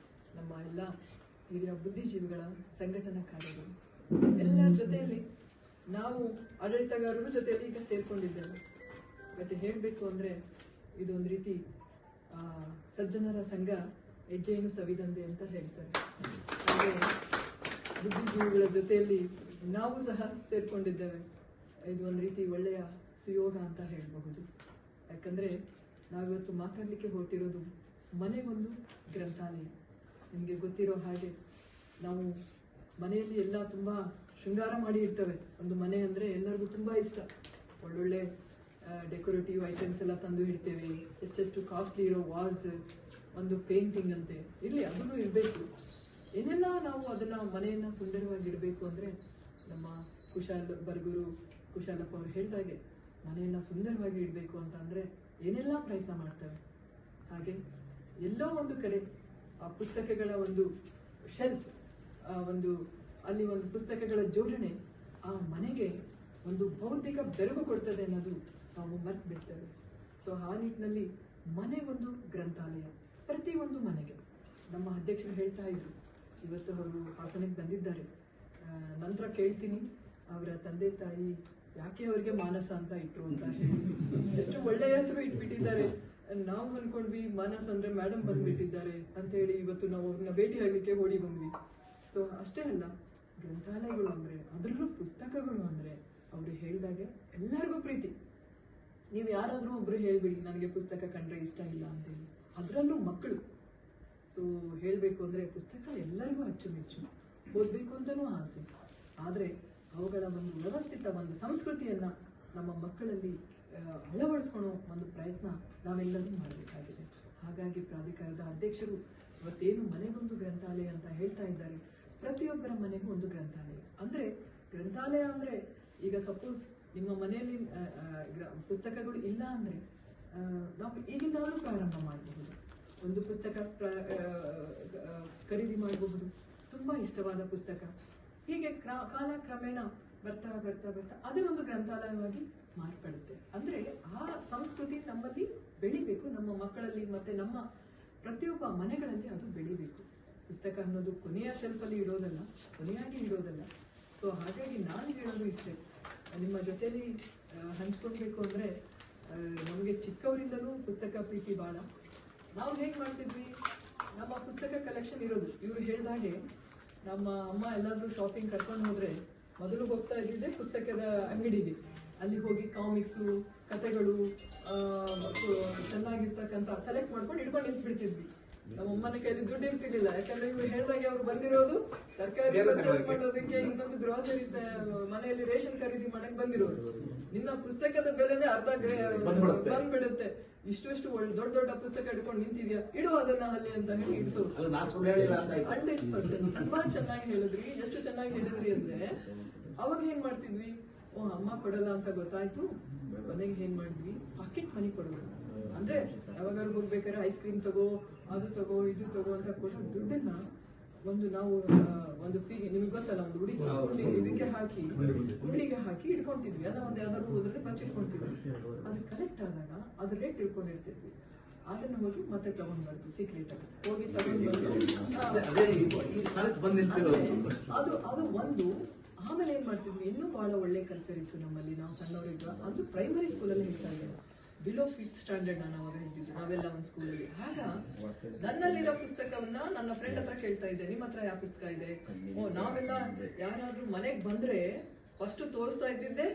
S3: ನಮ್ಮ ಎಲ್ಲ ಹಿರಿಯ ಬುದ್ಧಿಜೀವಿಗಳ ಸಂಘಟನಾಕಾರರು ಎಲ್ಲರ ಜೊತೆಯಲ್ಲಿ ನಾವು ಆಡಳಿತಗಾರರ ಜೊತೆಯಲ್ಲಿ ಈಗ ಸೇರ್ಕೊಂಡಿದ್ದೇವೆ. ಮತ್ತೆ ಹೇಳಬೇಕು ಅಂದರೆ ಇದೊಂದು ರೀತಿ ಸಜ್ಜನರ ಸಂಘ ಹೆಜ್ಜೆಯನ್ನು ಸವಿದಂದೆ ಅಂತ ಹೇಳ್ತಾರೆ. ಹಾಗೆ ಬುದ್ಧಿಜೀವಿಗಳ ಜೊತೆಯಲ್ಲಿ ನಾವು ಸಹ ಸೇರ್ಕೊಂಡಿದ್ದೇವೆ. ಇದು ಒಂದು ರೀತಿ ಒಳ್ಳೆಯ ಸುಯೋಗ ಅಂತ ಹೇಳಬಹುದು. ಯಾಕಂದ್ರೆ ನಾವಿವತ್ತು ಮಾತಾಡಲಿಕ್ಕೆ ಹೊರಟಿರೋದು ಮನೆಗೊಂದು ಗ್ರಂಥಾಲಯ. ನಿಮಗೆ ಗೊತ್ತಿರೋ ಹಾಗೆ ನಾವು ಮನೆಯಲ್ಲಿ ಎಲ್ಲ ತುಂಬಾ ಶೃಂಗಾರ ಮಾಡಿ ಇರ್ತವೆ. ಒಂದು ಮನೆ ಅಂದ್ರೆ ಎಲ್ಲರಿಗೂ ತುಂಬಾ ಇಷ್ಟ. ಒಳ್ಳೊಳ್ಳೆ ಡೆಕೋರೇಟಿವ್ ಐಟಮ್ಸ್ ಎಲ್ಲ ತಂದು ಇಡ್ತೇವೆ. ಎಷ್ಟೆಷ್ಟು ಕಾಸ್ಟ್ಲಿ ಇರೋ ವಾಸ್, ಒಂದು ಪೇಂಟಿಂಗ್ ಅಂತೆ ಇರಲಿ, ಅದನ್ನು ಇರಬೇಕು. ಏನೆಲ್ಲ ನಾವು ಅದನ್ನ ಮನೆಯನ್ನ ಸುಂದರವಾಗಿ ಇಡಬೇಕು ಅಂದ್ರೆ ನಮ್ಮ ಕುಶಾಲಪ್ಪ ಅವರು ಹೇಳ್ದಾಗೆ ಮನೆಯನ್ನ ಸುಂದರವಾಗಿ ಇಡಬೇಕು ಅಂತ ಅಂದ್ರೆ ಏನೆಲ್ಲ ಪ್ರಯತ್ನ ಮಾಡ್ತೇವೆ. ಹಾಗೆ ಎಲ್ಲೋ ಒಂದು ಕಡೆ ಆ ಪುಸ್ತಕಗಳ ಒಂದು ಶೆಲ್ಫ್, ಅಲ್ಲಿ ಒಂದು ಪುಸ್ತಕಗಳ ಜೋಡಣೆ ಆ ಮನೆಗೆ ಒಂದು ಬೌದ್ಧಿಕ ಬೆರಗು ಕೊಡ್ತದೆ ಅನ್ನೋದು ನಾವು ಮರ್ತು ಬಿಡ್ತೇವೆ. ಸೊ ಆ ನಿಟ್ಟಿನಲ್ಲಿ ಮನೆ ಒಂದು ಗ್ರಂಥಾಲಯ, ಪ್ರತಿಯೊಂದು ಮನೆಗೆ. ನಮ್ಮ ಅಧ್ಯಕ್ಷರು ಹೇಳ್ತಾ ಇದ್ರು, ಇವತ್ತು ಅವರು ಹಾಸನಕ್ಕೆ ಬಂದಿದ್ದಾರೆ. ನಂತರ ಕೇಳ್ತೀನಿ ಅವರ ತಂದೆ ತಾಯಿ ಯಾಕೆ ಅವರಿಗೆ ಮಾನಸ ಅಂತ ಇಟ್ರು ಅಂತ ಹೇಳಿ. ಎಷ್ಟು ಒಳ್ಳೆಯ ಹೆಸರು ಇಟ್ಬಿಟ್ಟಿದ್ದಾರೆ. ನಾವು ಅನ್ಕೊಂಡ್ವಿ ಮಾನಸ್ ಅಂದ್ರೆ ಮೇಡಮ್ ಬಂದ್ಬಿಟ್ಟಿದ್ದಾರೆ ಅಂತ ಹೇಳಿ ಇವತ್ತು ನಾವು ಅವ್ರನ್ನ ಭೇಟಿ ಆಗ್ಲಿಕ್ಕೆ ಓಡಿ ಬಂದ್ವಿ. ಸೊ ಅಷ್ಟೇ ಅಲ್ಲ, ಗ್ರಂಥಾಲಯಗಳು ಅಂದ್ರೆ, ಅದರಲ್ಲೂ ಪುಸ್ತಕಗಳು ಅಂದ್ರೆ ಅವ್ರು ಹೇಳ್ದಾಗೆ ಎಲ್ಲರಿಗೂ ಪ್ರೀತಿ. ನೀವು ಯಾರಾದ್ರೂ ಒಬ್ರು ಹೇಳ್ಬಿಡಿ ನನಗೆ ಪುಸ್ತಕ ಕಂಡ್ರೆ ಇಷ್ಟ ಇಲ್ಲ ಅಂತೇಳಿ, ಅದರಲ್ಲೂ ಮಕ್ಕಳು. ಸೊ ಹೇಳ್ಬೇಕು ಅಂದ್ರೆ ಪುಸ್ತಕ ಎಲ್ಲರಿಗೂ ಅಚ್ಚುಮೆಚ್ಚು, ಓದ್ಬೇಕು ಅಂತನೂ ಆಸೆ. ಆದ್ರೆ ಅವುಗಳ ಒಂದು ವ್ಯವಸ್ಥಿತ ಒಂದು ಸಂಸ್ಕೃತಿಯನ್ನ ನಮ್ಮ ಮಕ್ಕಳಲ್ಲಿ ಅಳವಡಿಸ್ಕೊಳ್ಳೋ ಒಂದು ಪ್ರಯತ್ನ ನಾವೆಲ್ಲರೂ ಮಾಡಬೇಕಾಗಿದೆ. ಹಾಗಾಗಿ ಪ್ರಾಧಿಕಾರದ ಅಧ್ಯಕ್ಷರು ಇವತ್ತೇನು ಮನೆಗೊಂದು ಗ್ರಂಥಾಲಯ ಅಂತ ಹೇಳ್ತಾ ಇದ್ದಾರೆ, ಪ್ರತಿಯೊಬ್ಬರ ಮನೆಗೂ ಒಂದು ಗ್ರಂಥಾಲಯ. ಅಂದ್ರೆ ಗ್ರಂಥಾಲಯ ಅಂದ್ರೆ ಈಗ ಸಪೋಸ್ ನಿಮ್ಮ ಮನೆಯಲ್ಲಿ ಪುಸ್ತಕಗಳು ಇಲ್ಲ ಅಂದ್ರೆ ನಾವು ಈಗಿಂದಾದ್ರೂ ಪ್ರಾರಂಭ ಮಾಡಬಹುದು. ಒಂದು ಪುಸ್ತಕ ಖರೀದಿ ಮಾಡಬಹುದು, ತುಂಬಾ ಇಷ್ಟವಾದ ಪುಸ್ತಕ. ಹೀಗೆ ಕಾಲ ಕ್ರಮೇಣ ಬರ್ತಾ ಬರ್ತಾ ಬರ್ತಾ ಅದೇ ಒಂದು ಗ್ರಂಥಾಲಯವಾಗಿ ಮಾರ್ಪಡುತ್ತೆ. ಅಂದ್ರೆ ಆ ಸಂಸ್ಕೃತಿ ನಮ್ಮಲ್ಲಿ ಬೆಳಿಬೇಕು, ನಮ್ಮ ಮಕ್ಕಳಲ್ಲಿ ಮತ್ತೆ ನಮ್ಮ ಪ್ರತಿಯೊಬ್ಬ ಮನೆಗಳಲ್ಲಿ ಅದು ಬೆಳಿಬೇಕು. ಪುಸ್ತಕ ಅನ್ನೋದು ಕೊನೆಯ ಶೆಲ್ಫಲ್ಲಿ ಇಡೋದಲ್ಲ, ಕೊನೆಯಾಗಿ ಇಡೋದಲ್ಲ. ಸೊ ಹಾಗಾಗಿ ನಾನು ಹೇಳೋದು ಇಷ್ಟೇ, ನಿಮ್ಮ ಜೊತೆಲಿ ಹಂಚ್ಕೊಳ್ಬೇಕು ಅಂದ್ರೆ ನಮಗೆ ಚಿಕ್ಕವರಿಂದಲೂ ಪುಸ್ತಕ ಪ್ರೀತಿ ಬಹಳ. ನಾವು ಹೇಗ್ ಮಾಡ್ತಿದ್ವಿ, ನಮ್ಮ ಪುಸ್ತಕ ಕಲೆಕ್ಷನ್ ಇರೋದು ಇವ್ರು ಹೇಳ್ದಾಗೆ, ನಮ್ಮ ಅಮ್ಮ ಎಲ್ಲಾದ್ರೂ ಶಾಪಿಂಗ್ ಕರ್ಕೊಂಡು ಹೋದ್ರೆ ಮೊದಲು ಹೋಗ್ತಾ ಇದ್ದಿದ್ದೆ ಪುಸ್ತಕದ ಅಂಗಡಿಗೆ. ಅಲ್ಲಿ ಹೋಗಿ ಕಾಮಿಕ್ಸು, ಕಥೆಗಳು ಚೆನ್ನಾಗಿರ್ತಕ್ಕಂಥ ಸೆಲೆಕ್ಟ್ ಮಾಡ್ಕೊಂಡು ಇಟ್ಕೊಂಡು ನಿಂತ್ಬಿಡ್ತಿದ್ವಿ. ನಮ್ಮ ಅಮ್ಮನ ಕೈಲಿ ದುಡ್ಡು ಇರ್ತಿರ್ಲಿಲ್ಲ, ಯಾಕಂದ್ರೆ ಇವ್ರು ಹೇಳ್ದಾಗೆ ಅವ್ರು ಬಂದಿರೋದು ತರಕಾರಿ ಪರ್ಚೇಸ್ ಮಾಡೋದಕ್ಕೆ, ಇನ್ನೊಂದು ಗ್ರಾಸರಿ ಮನೆಯಲ್ಲಿ ರೇಷನ್ ಖರೀದಿ ಮಾಡಕ್ ಬಂದಿರೋರು. ನಿನ್ನ ಪುಸ್ತಕದ ಬೆಲೆನೇ ಅರ್ಧ ಬಂದ್ಬಿಡುತ್ತೆ. ಇಷ್ಟು ದೊಡ್ಡ ದೊಡ್ಡ ಪುಸ್ತಕ ಇಟ್ಕೊಂಡು ನಿಂತಿದ್ಯಾ, ಇಡು ಅದನ್ನ ಅಲ್ಲಿ ಅಂತ ಹೇಳಿ ಇಡ್ಸೋದು. 100% ತುಂಬಾ ಚೆನ್ನಾಗಿ ಹೇಳಿದ್ರಿ. ಎಷ್ಟು ಚೆನ್ನಾಗಿ ಹೇಳಿದ್ರಿ ಅಂದ್ರೆ ಅವಾಗ ಏನ್ ಮಾಡ್ತಿದ್ವಿ, ಅಮ್ಮ ಕೊಡಲ್ಲ ಅಂತ ಗೊತ್ತಾಯ್ತು, ಮನೆಗೆ ಏನ್ ಮಾಡಿದ್ವಿ, ಪಾಕೆಟ್ ಮನಿ ಕೊಡ್ಬೇಕು. ಅಂದ್ರೆ ಯಾವಾಗಾದ್ರು ಹೋಗ್ಬೇಕಾದ್ರೆ ಐಸ್ ಕ್ರೀಮ್ ತಗೋ, ಅದು ತಗೋ, ಇದು ತಗೋ ಅಂತ ಕೊಡೋ ದುಡ್ಡನ್ನ ನಾವು ಒಂದು ನಿಮ್ಗೆ ಗೊತ್ತಲ್ಲ, ಒಂದು ಇದಕ್ಕೆ ಹಾಕಿ ಹುಳಿಗೆ ಹಾಕಿ ಇಟ್ಕೊಂತಿದ್ವಿ. ಅದ ಒಂದು ಯಾವ್ದಾದ್ರು ಹೋದ್ರೆ ಬಚ್ಚಿಟ್ಕೊಂತಿದ್ವಿ. ಅದು ಕಲೆಕ್ಟ್ ಆದಾಗ ಅದ್ರ ರೇಟ್ ತಿಳ್ಕೊಂಡಿರ್ತಿದ್ವಿ. ಅದನ್ನ ಹೋಗಿ ಮತ್ತೆ ತಗೊಂಡ್ ಬರ್ತೀವಿ, ಸೀಕ್ರೆಟ್ ಆಗಿ ಹೋಗಿ ತಗೊಂಡ್ ಅದು ಒಂದು. ಆಮೇಲೆ ಏನ್ ಮಾಡ್ತಿದ್ವಿ, ಇನ್ನೂ ಬಹಳ ಒಳ್ಳೆ ಕಲ್ಚರ್ ಇತ್ತು ನಮ್ಮಲ್ಲಿ. ನಾವು ಸಣ್ಣವರಿದ್ದ ಅದು ಪ್ರೈಮರಿ ಸ್ಕೂಲಲ್ಲಿ ಹೇಳ್ತಾ ಇದ್ದೇವೆ, ಬಿಲೋ 5th ಸ್ಟ್ಯಾಂಡರ್ಡ್ ನಾನು ಅವಾಗ ಇದ್ದಿದ್ದು, ನಾವೆಲ್ಲ ಒಂದು ಸ್ಕೂಲಲ್ಲಿ. ಆಗ ನನ್ನಲ್ಲಿರೋ ಪುಸ್ತಕವನ್ನ ನನ್ನ ಫ್ರೆಂಡ್ ಹತ್ರ ಕೇಳ್ತಾ ಇದ್ದೆ, ನಿಮ್ಮ ಹತ್ರ ಯಾವ ಪುಸ್ತಕ ಇದೆ? ನಾವೆಲ್ಲ ಯಾರಾದ್ರೂ ಮನೆಗ್ ಬಂದ್ರೆ ಫಸ್ಟ್ ತೋರಿಸ್ತಾ ಇದ್ದಿದ್ದೆ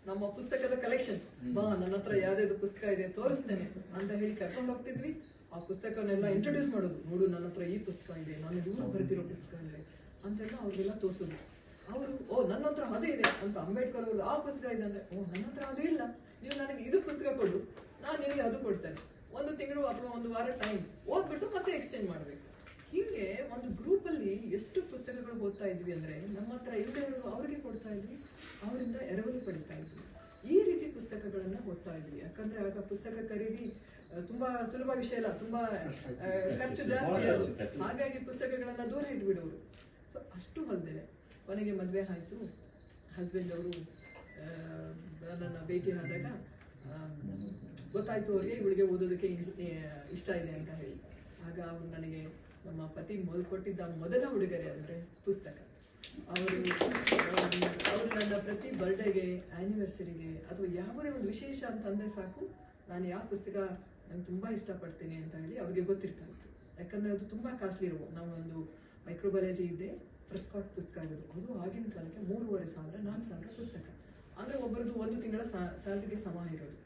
S3: ನಮ್ಮ ಪುಸ್ತಕದ ಕಲೆಕ್ಷನ್. ಬಾ, ನನ್ನ ಹತ್ರ ಯಾವ್ದಾದ್ರು ಪುಸ್ತಕ ಇದೆ ತೋರಿಸ್ತೇನೆ ಅಂತ ಹೇಳಿ ಕರ್ಕೊಂಡು ಹೋಗ್ತಿದ್ವಿ. ಆ ಪುಸ್ತಕನೆಲ್ಲ ಇಂಟ್ರೊಡ್ಯೂಸ್ ಮಾಡೋದು, ನೋಡು ನನ್ನ ಹತ್ರ ಈ ಪುಸ್ತಕ ಇದೆ, ನಾನು ಇವ್ರು ಬರೆದಿರೋ ಪುಸ್ತಕ ಇದೆ ಅಂತೆಲ್ಲ ಅವ್ರಿಗೆಲ್ಲ ತೋರಿಸೋದು. ಅವರು ನನ್ನ ಹತ್ರ ಅದೇ ಇದೆ ಅಂತ, ಅಂಬೇಡ್ಕರ್ ಅವರು ಆ ಪುಸ್ತಕ ಇದೆ ಅಂದ್ರೆ, ನನ್ನ ಹತ್ರ ಅದು ಇಲ್ಲ, ನೀವು ನನಗೆ ಇದು ಪುಸ್ತಕ ಕೊಡು, ನಾನು ನಿನಗೆ ಅದು ಕೊಡ್ತೇನೆ. 1 ತಿಂಗಳು ಅಥವಾ 1 ವಾರ ಟೈಮ್ ಓದ್ಬಿಟ್ಟು ಮತ್ತೆ ಎಕ್ಸ್ಚೇಂಜ್ ಮಾಡ್ಬೇಕು. ಹೀಗೆ ಒಂದು ಗ್ರೂಪ್ ಅಲ್ಲಿ ಎಷ್ಟು ಪುಸ್ತಕಗಳು ಓದ್ತಾ ಇದ್ವಿ ಅಂದ್ರೆ, ನಮ್ಮ ಹತ್ರ ಇಲ್ಲದೆ ಅವ್ರಿಗೆ ಕೊಡ್ತಾ ಇದ್ವಿ, ಅವರಿಂದ ಎರವಲು ಪಡಿತಾ ಇದ್ವಿ. ಈ ರೀತಿ ಪುಸ್ತಕಗಳನ್ನ ಓದ್ತಾ ಇದ್ವಿ. ಯಾಕಂದ್ರೆ ಆಗ ಪುಸ್ತಕ ಖರೀದಿ ತುಂಬಾ ಸುಲಭ ವಿಷಯ ಅಲ್ಲ, ತುಂಬಾ ಖರ್ಚು ಜಾಸ್ತಿ ಆಯ್ತು. ಹಾಗಾಗಿ ಪುಸ್ತಕಗಳನ್ನ ದೂರ ಇಟ್ಬಿಡೋರು. ಸೊ ಅಷ್ಟು ಅಲ್ಲದೆ ಕೊನೆಗೆ ಮದುವೆ ಆಯ್ತು. ಹಸ್ಬೆಂಡ್ ಅವರು ನನ್ನ ಭೇಟಿ ಆದಾಗ ಗೊತ್ತಾಯ್ತು ಅವ್ರಿಗೆ, ಇವಳಿಗೆ ಓದೋದಕ್ಕೆ ಇಷ್ಟ ಇದೆ ಅಂತ ಹೇಳಿ. ಆಗ ಅವ್ರು ನನಗೆ ನಮ್ಮ ಪತಿ ಕೊಟ್ಟಿದ್ದ ಮೊದಲ ಉಡುಗೊರೆ ಅಂದ್ರೆ ಪುಸ್ತಕ. ಅವರು ನನ್ನ ಪ್ರತಿ ಬರ್ಡೇಗೆ, ಆನಿವರ್ಸರಿಗೆ ಅಥವಾ ಯಾವುದೇ ಒಂದು ವಿಶೇಷ ಅಂತಂದ್ರೆ ಸಾಕು, ನಾನು ಯಾವ ಪುಸ್ತಕ ನಾನು ತುಂಬಾ ಇಷ್ಟಪಡ್ತೀನಿ ಅಂತ ಹೇಳಿ ಅವ್ರಿಗೆ ಗೊತ್ತಿರ್ತಾ ಇತ್ತು. ಯಾಕಂದ್ರೆ ಅದು ತುಂಬಾ ಕಾಸ್ಟ್ಲಿ ಇರುವ, ನಾವು ಒಂದು ಮೈಕ್ರೋಬಯಾಲಜಿ ಇದೆ, ಪ್ರೆಸ್ಕಾಟ್ ಪುಸ್ತಕ ಇರೋದು. ಅದು ಆಗಿನ ಕಾಲಕ್ಕೆ 3,500 4,000 ಪುಸ್ತಕ ಅಂದ್ರೆ ಒಬ್ಬರದು 1 ತಿಂಗಳ ಸ್ಯಾಲರಿಗೆ ಸಮ ಇರೋದು.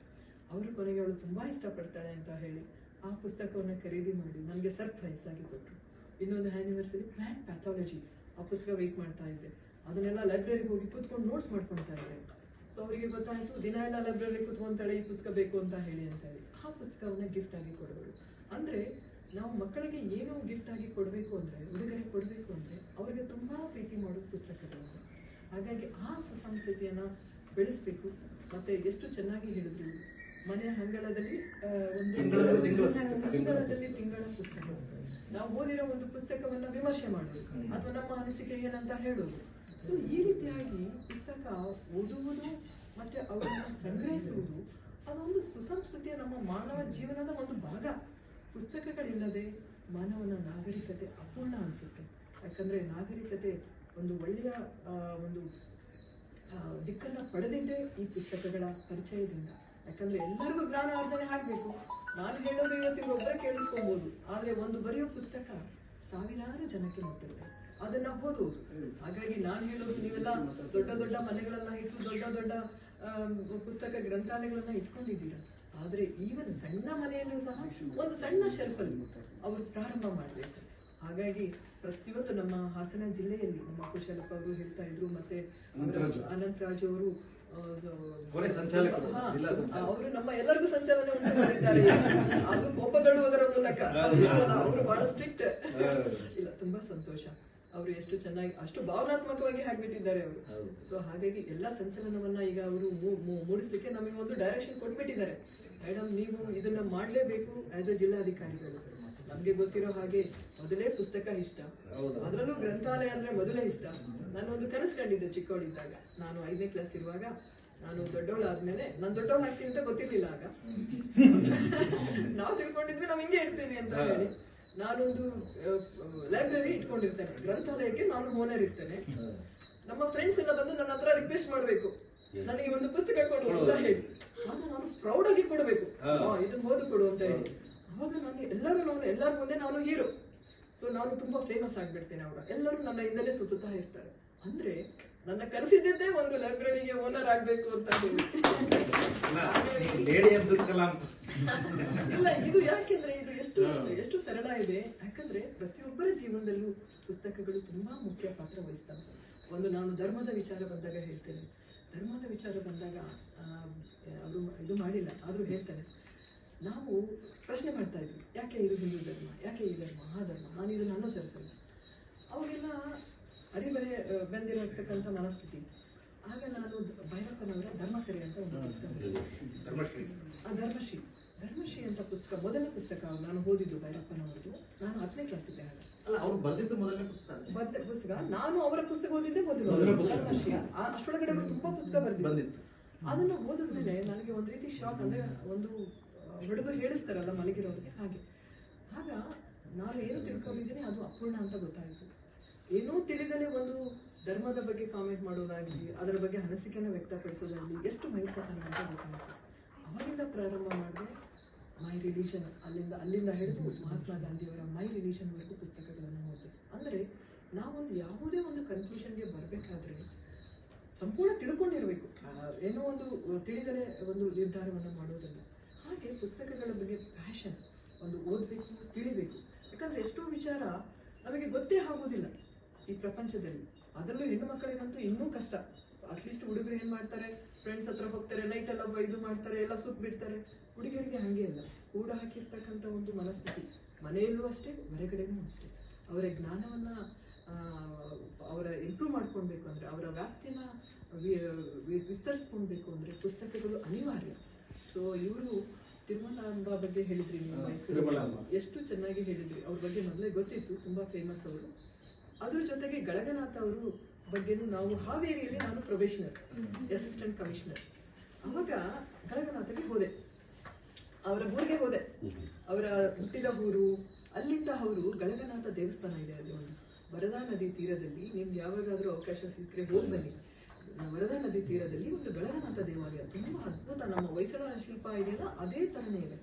S3: ಅವರು ಕೊನೆಗೆ ಅವಳು ತುಂಬಾ ಇಷ್ಟಪಡ್ತಾಳೆ ಅಂತ ಹೇಳಿ ಆ ಪುಸ್ತಕವನ್ನು ಖರೀದಿ ಮಾಡಿ ನನಗೆ ಸರ್ಪ್ರೈಸ್ ಆಗಿ ಕೊಟ್ಟರು. ಇನ್ನೊಂದು ಆ್ಯನಿವರ್ಸರಿ ಪ್ಲಾಂಟ್ ಪ್ಯಾಥಾಲಜಿ ಆ ಪುಸ್ತಕ ವೇಟ್ ಮಾಡ್ತಾ ಇದ್ದೆ. ಅದನ್ನೆಲ್ಲ ಲೈಬ್ರರಿಗೆ ಹೋಗಿ ಕೂತ್ಕೊಂಡು ನೋಟ್ಸ್ ಮಾಡ್ಕೊಳ್ತಾ ಇದ್ದೆ. ಸೊ ಅವರಿಗೆ ಗೊತ್ತಾಯ್ತು ದಿನ ಎಲ್ಲ ಲೈಬ್ರರಿ ಕೂತ್ಕೊಂತಾಳೆ, ಈ ಪುಸ್ತಕ ಬೇಕು ಅಂತ ಹೇಳಿ ಆ ಪುಸ್ತಕವನ್ನ ಗಿಫ್ಟ್ ಆಗಿ ಕೊಡೋರು. ಅಂದ್ರೆ ನಾವು ಮಕ್ಕಳಿಗೆ ಏನು ಗಿಫ್ಟ್ ಆಗಿ ಕೊಡಬೇಕು ಅಂದ್ರೆ, ಉಡುಗೊರೆ ಕೊಡಬೇಕು ಅಂದ್ರೆ ಅವರಿಗೆ ತುಂಬಾ ಪ್ರೀತಿ ಮಾಡೋ ಪುಸ್ತಕಗಳನ್ನು. ಹಾಗಾಗಿ ಆ ಸುಸಂಸ್ಕೃತಿಯನ್ನ ಬೆಳೆಸ್ಬೇಕು. ಮತ್ತೆ ಎಷ್ಟು ಚೆನ್ನಾಗಿ ಹೇಳಿದ್ರು, ಮನೆಯ ಅಂಗಳದಲ್ಲಿ ತಿಂಗಳ ಪುಸ್ತಕ, ನಾವು ಓದಿರೋ ಒಂದು ಪುಸ್ತಕವನ್ನ ವಿಮರ್ಶೆ ಮಾಡೋದು ಅಥವಾ ನಮ್ಮ ಅನಿಸಿಕೆ ಏನಂತ ಹೇಳೋದು. ಸೊ ಈ ರೀತಿಯಾಗಿ ಪುಸ್ತಕ ಓದುವುದು ಮತ್ತೆ ಅವುಗಳನ್ನ ಸಂಗ್ರಹಿಸುವುದು ಅದೊಂದು ಸುಸಂಸ್ಕೃತಿಯ ನಮ್ಮ ಮಾನವ ಜೀವನದ ಒಂದು ಭಾಗ. ಪುಸ್ತಕಗಳಿಲ್ಲದೆ ಮಾನವನ ನಾಗರಿಕತೆ ಅಪೂರ್ಣ ಅನಿಸುತ್ತೆ. ಯಾಕಂದ್ರೆ ನಾಗರಿಕತೆ ಒಂದು ಒಳ್ಳೆಯ ಒಂದು ದಿಕ್ಕನ್ನ ಪಡೆದಿದ್ದೇ ಈ ಪುಸ್ತಕಗಳ ಪರಿಚಯದಿಂದ. ಯಾಕಂದ್ರೆ ಎಲ್ಲರಿಗೂ ಜ್ಞಾನ ಅರ್ಜನೆ ಆಗ್ಬೇಕು. ನಾನು ಹೇಳೋದು ಇವತ್ತಿಗೆ ಒಬ್ಬರೇ ಕೇಳಿಸ್ಕೊಬಹುದು, ಆದ್ರೆ ಒಂದು ಬರೆಯೋ ಪುಸ್ತಕ ಸಾವಿರಾರು ಜನಕ್ಕೆ ಮುಟ್ಟುತ್ತೆ, ಅದನ್ನ ಓದುವುದು. ಹಾಗಾಗಿ ನಾನು ಹೇಳೋದು, ನೀವೆಲ್ಲ ದೊಡ್ಡ ದೊಡ್ಡ ಮನೆಗಳನ್ನ ಇಟ್ಟು ದೊಡ್ಡ ದೊಡ್ಡ ಪುಸ್ತಕ ಗ್ರಂಥಾಲಯಗಳನ್ನ ಇಟ್ಕೊಂಡಿದ್ದೀರಾ, ಆದ್ರೆ ಈವನ್ ಸಣ್ಣ ಮನೆಯಲ್ಲೂ ಸಹ ಒಂದು ಸಣ್ಣ ಶೆಲ್ಫ್ ಅಲ್ಲಿ ಅವರು ಪ್ರಾರಂಭ ಮಾಡ್ಬೇಕು. ಹಾಗಾಗಿ ಪ್ರತಿಯೊಂದು ನಮ್ಮ ಹಾಸನ ಜಿಲ್ಲೆಯಲ್ಲಿ ನಮ್ಮ ಕುಶಲಪ್ಪ ಅವರು ಹೇಳ್ತಾ ಇದ್ರು, ಮತ್ತೆ ಅನಂತರಾಜ್ ಅವರು ಅವರು ನಮ್ಮ ಎಲ್ಲರಿಗೂ ಸಂಚಲನ ಉಂಟು ಮಾಡಿದ್ದಾರೆ. ಅದು ಒಪ್ಪಗೊಳ್ಳುವುದರ ಮೂಲಕ ಅವರು ಬಹಳ ಸ್ಟ್ರಿಕ್ಟ್. ಇಲ್ಲ, ತುಂಬಾ ಸಂತೋಷ. ಅವರು ಎಷ್ಟು ಚೆನ್ನಾಗಿ ಅಷ್ಟು ಭಾವನಾತ್ಮಕವಾಗಿ ಹಾಕ್ಬಿಟ್ಟಿದ್ದಾರೆ ಅವರು. ಸೊ ಹಾಗಾಗಿ ಎಲ್ಲ ಸಂಚಲನವನ್ನ ಈಗ ಅವರು ಮೂಡಿಸ್ಲಿಕ್ಕೆ ನಮಗೆ ಒಂದು ಡೈರೆಕ್ಷನ್ ಕೊಟ್ಬಿಟ್ಟಿದ್ದಾರೆ. ಮೇಡಮ್, ನೀವು ಇದನ್ನ ಮಾಡ್ಲೇಬೇಕು ಆಸ್ ಎ ಜಿಲ್ಲಾಧಿಕಾರಿಗಳು. ನಮ್ಗೆ ಗೊತ್ತಿರೋ ಹಾಗೆ ಮೊದಲೇ ಪುಸ್ತಕ ಇಷ್ಟ, ಅದರಲ್ಲೂ ಗ್ರಂಥಾಲಯ ಅಂದ್ರೆ ಮೊದಲೇ ಇಷ್ಟ. ನಾನು ಒಂದು ಕನಸು ಕಂಡಿದ್ದೆ ಚಿಕ್ಕವಳಿದ್ದಾಗ. ನಾನು 5ನೇ ಕ್ಲಾಸ್ ಇರುವಾಗ, ನಾನು ದೊಡ್ಡವಳಾದ್ಮೇಲೆ, ನಾನು ದೊಡ್ಡವಳಾಗ್ತೀನಿ ಅಂತ ಗೊತ್ತಿರ್ಲಿಲ್ಲ ಆಗ. ನಾವು ತಿಳ್ಕೊಂಡಿದ್ವಿ ನಾವು ಹಿಂಗೆ ಇರ್ತೀವಿ ಅಂತ ಹೇಳಿ. ನಾನೊಂದು ಲೈಬ್ರರಿ ಇಟ್ಕೊಂಡಿರ್ತೇನೆ, ಗ್ರಂಥಾಲಯಕ್ಕೆ ನಾನು ಓನರ್ ಇರ್ತೇನೆ. ನಮ್ಮ ಫ್ರೆಂಡ್ಸ್ ಎಲ್ಲ ಬಂದು ನನ್ನ ಹತ್ರ ರಿಕ್ವೆಸ್ಟ್ ಮಾಡ್ಬೇಕು, ನನಗೆ ಒಂದು ಪುಸ್ತಕ ಕೊಡು ಅಂತ ಹೇಳಿ. ಆಗ ನಾನು ಪ್ರೌಡ್ ಆಗಿ ಕೊಡಬೇಕು, ಇದನ್ನ ಓದು ಕೊಡು ಅಂತ ಹೇಳಿ. ಅವಾಗ ನಾನು ಎಲ್ಲರ ಮುಂದೆ ನಾನು ಹೀರೋ. ಸೊ ನಾನು ತುಂಬಾ ಫೇಮಸ್ ಆಗ್ಬಿಡ್ತೇನೆ. ಅವಾಗ ಎಲ್ಲರೂ ನನ್ನ ಹಿಂದಲೇ ಸುತ್ತುತ್ತಾ ಇರ್ತಾರೆ. ಅಂದ್ರೆ ನನ್ನ ಕನಸಿದ್ದೇ ಒಂದು ಲೈಬ್ರರಿಗೆ ಓನರ್ ಆಗ್ಬೇಕು ಅಂತ ಹೇಳಿ. ಇಲ್ಲ, ಇದು ಯಾಕೆಂದ್ರೆ ಇದು ಎಷ್ಟು ಸರಳ ಇದೆ. ಯಾಕಂದ್ರೆ ಪ್ರತಿಯೊಬ್ಬರ ಜೀವನದಲ್ಲೂ ಪುಸ್ತಕಗಳು ತುಂಬಾ ಮುಖ್ಯ ಪಾತ್ರ ವಹಿಸ್ತವೆ. ಒಂದು ನಾನು ಧರ್ಮದ ವಿಚಾರ ಬಂದಾಗ ಹೇಳ್ತೇನೆ. ಧರ್ಮದ ವಿಚಾರ ಬಂದಾಗ ಅವರು ಇದು ಮಾಡಿಲ್ಲ, ಆದ್ರೂ ಹೇಳ್ತೇನೆ. ನಾವು ಪ್ರಶ್ನೆ ಮಾಡ್ತಾ ಇದ್ವಿ, ಯಾಕೆ ಇದು ಹಿಂದೂ ಧರ್ಮ, ಯಾಕೆ ಈ ಧರ್ಮ, ಆ ಧರ್ಮ, ನಾನು ಇದನ್ನು ಅನುಸರಿಸಲ್ಲ. ಅವಾಗೆಲ್ಲ ಅರಿಬರೆ ಬಂದಿರತಕ್ಕಂಥ ಮನಸ್ಥಿತಿ. ಆಗ ನಾನು ಭೈರಪ್ಪನವರ ಧರ್ಮಸರಿ ಅಂತ ಒಂದು ಪುಸ್ತಕ, ಧರ್ಮಶ್ರೀ ಅಂತ ಪುಸ್ತಕ, ಮೊದಲ ಪುಸ್ತಕ ನಾನು ಓದಿದ್ದು ಭೈರಪ್ಪನವರದು. ನಾನು 10ನೇ ಕ್ಲಾಸ್ ಇದ್ದೆ. ಮೊದಲನೇ ಪುಸ್ತಕ ನಾನು ಅವರ ಪುಸ್ತಕ ಓದಿದ್ದೆ ಮೊದಲು, ಧರ್ಮಶ್ರೀ. ಅಷ್ಟೊಳಗಡೆ ಅವರು ತುಂಬಾ ಪುಸ್ತಕ ಬರ್ದಿದ್ದು. ಅದನ್ನ ಓದಿದ್ಮೇಲೆ ನನಗೆ ಒಂದು ರೀತಿ ಶಾಕ್. ಅಂದ್ರೆ ಒಂದು ಹೊಡೆದು ಹೇಳಿಸ್ತಾರಲ್ಲ ಮಲಗಿರೋರಿಗೆ, ಹಾಗೆ. ಆಗ ನಾನು ಏನು ತಿಳ್ಕೊಂಡಿದ್ದೀನಿ ಅದು ಅಪೂರ್ಣ ಅಂತ ಗೊತ್ತಾಯಿತು. ಏನೂ ತಿಳಿದಲೇ ಒಂದು ಧರ್ಮದ ಬಗ್ಗೆ ಕಾಮೆಂಟ್ ಮಾಡೋದಾಗ್ಲಿ, ಅದರ ಬಗ್ಗೆ ಅನಿಸಿಕೆಯನ್ನು ವ್ಯಕ್ತಪಡಿಸೋದಾಗ್ಲಿ ಎಷ್ಟು ಮೈಕತನ ಅಂತ ಗೊತ್ತಾಯಿತು. ಅವಾಗಿಂದ ಪ್ರಾರಂಭ ಮಾಡಿದೆ ಮೈ ರಿಲಿಷನ್. ಅಲ್ಲಿಂದ ಹಿಡಿದು ಮಹಾತ್ಮ ಗಾಂಧಿಯವರ ಮೈ ರಿಲಿಷನ್ ವರೆಗೂ ಪುಸ್ತಕಗಳನ್ನು ಓದಿದೆ. ಅಂದ್ರೆ ನಾವೊಂದು ಯಾವುದೇ ಒಂದು ಕನ್ಕ್ಲೂಷನ್ಗೆ ಬರಬೇಕಾದ್ರೆ ಸಂಪೂರ್ಣ ತಿಳ್ಕೊಂಡಿರ್ಬೇಕು. ಏನೋ ಒಂದು ತಿಳಿದಲೇ ಒಂದು ನಿರ್ಧಾರವನ್ನು ಮಾಡೋದಲ್ಲ. ಹಾಗೆ ಪುಸ್ತಕಗಳ ಬಗ್ಗೆ ಪ್ಯಾಷನ್, ಒಂದು ಓದಬೇಕು, ತಿಳಿಬೇಕು. ಯಾಕಂದ್ರೆ ಎಷ್ಟೋ ವಿಚಾರ ನಮಗೆ ಗೊತ್ತೇ ಆಗೋದಿಲ್ಲ ಈ ಪ್ರಪಂಚದಲ್ಲಿ. ಅದರಲ್ಲೂ ಹೆಣ್ಣು ಮಕ್ಕಳಿಗಂತೂ ಇನ್ನೂ ಕಷ್ಟ. ಅಟ್ಲೀಸ್ಟ್ ಹುಡುಗರು ಏನ್ ಮಾಡ್ತಾರೆ, ಫ್ರೆಂಡ್ಸ್ ಹತ್ರ ಹೋಗ್ತಾರೆ, ನೈಟ್ ಎಲ್ಲ ಇದು ಮಾಡ್ತಾರೆ, ಎಲ್ಲ ಸುತ್ತ ಬಿಡ್ತಾರೆ. ಹುಡುಗಿಯರಿಗೆ ಹಂಗೆ ಇಲ್ಲ, ಕೂಡ ಹಾಕಿರ್ತಕ್ಕಂಥ ಒಂದು ಮನಸ್ಥಿತಿ. ಮನೆಯಲ್ಲೂ ಅಷ್ಟೇ, ಹೊರಗಡೆನೂ ಅಷ್ಟೇ. ಅವರ ಜ್ಞಾನವನ್ನ ಅವರ ಇಂಪ್ರೂವ್ ಮಾಡ್ಕೊಳ್ಬೇಕು ಅಂದ್ರೆ, ಅವರ ವ್ಯಾಪ್ತಿನ ವಿಸ್ತರಿಸ್ಕೊಳ್ಬೇಕು ಅಂದ್ರೆ ಪುಸ್ತಕಗಳು ಅನಿವಾರ್ಯ. ಸೊ ಇವರು ತಿರುಮಲಾಂಬ ಬಗ್ಗೆ ಹೇಳಿದ್ರಿ ನೀವು, ಮೈಸೂರು ಎಷ್ಟು ಚೆನ್ನಾಗಿ ಹೇಳಿದ್ರಿ. ಅವ್ರ ಬಗ್ಗೆ ಮೊದಲೇ ಗೊತ್ತಿತ್ತು, ತುಂಬಾ ಫೇಮಸ್ ಅವರು. ಅದ್ರ ಜೊತೆಗೆ ಗಳಗನಾಥ ಅವರು ಬಗ್ಗೆನೂ ನಾವು ಹಾವೇರಿಯಲ್ಲಿ, ನಾನು ಪ್ರೊಬೇಷನರ್, ಅಸಿಸ್ಟೆಂಟ್ ಕಮಿಷನರ್. ಅವಾಗ ಗಳಗನಾಥಗೆ ಹೋದೆ, ಅವರ ಊರಿಗೆ ಹೋದೆ. ಅವರ ಹುಟ್ಟಿದ ಊರು, ಅಲ್ಲಿಂದ ಅವರು ಗಳಗನಾಥ ದೇವಸ್ಥಾನ ಇದೆ, ಅಲ್ಲಿ ಒಂದು ವರದಾ ನದಿ ತೀರದಲ್ಲಿ. ನಿಮ್ಗೆ ಯಾವಾಗಾದ್ರೂ ಅವಕಾಶ ಸಿಕ್ಕರೆ ಹೋಗಿ ಬನ್ನಿ. ವರದಾ ನದಿ ತೀರದಲ್ಲಿ ಒಂದು ಗಳಗನಾಥ ದೇವಾಲಯ ತುಂಬಾ ಅದ್ಭುತ. ನಮ್ಮ ಹೊಯ್ಸಳ ಶಿಲ್ಪ ಇದೆಯಲ್ಲ, ಅದೇ ತರನೇ ಇದೆ.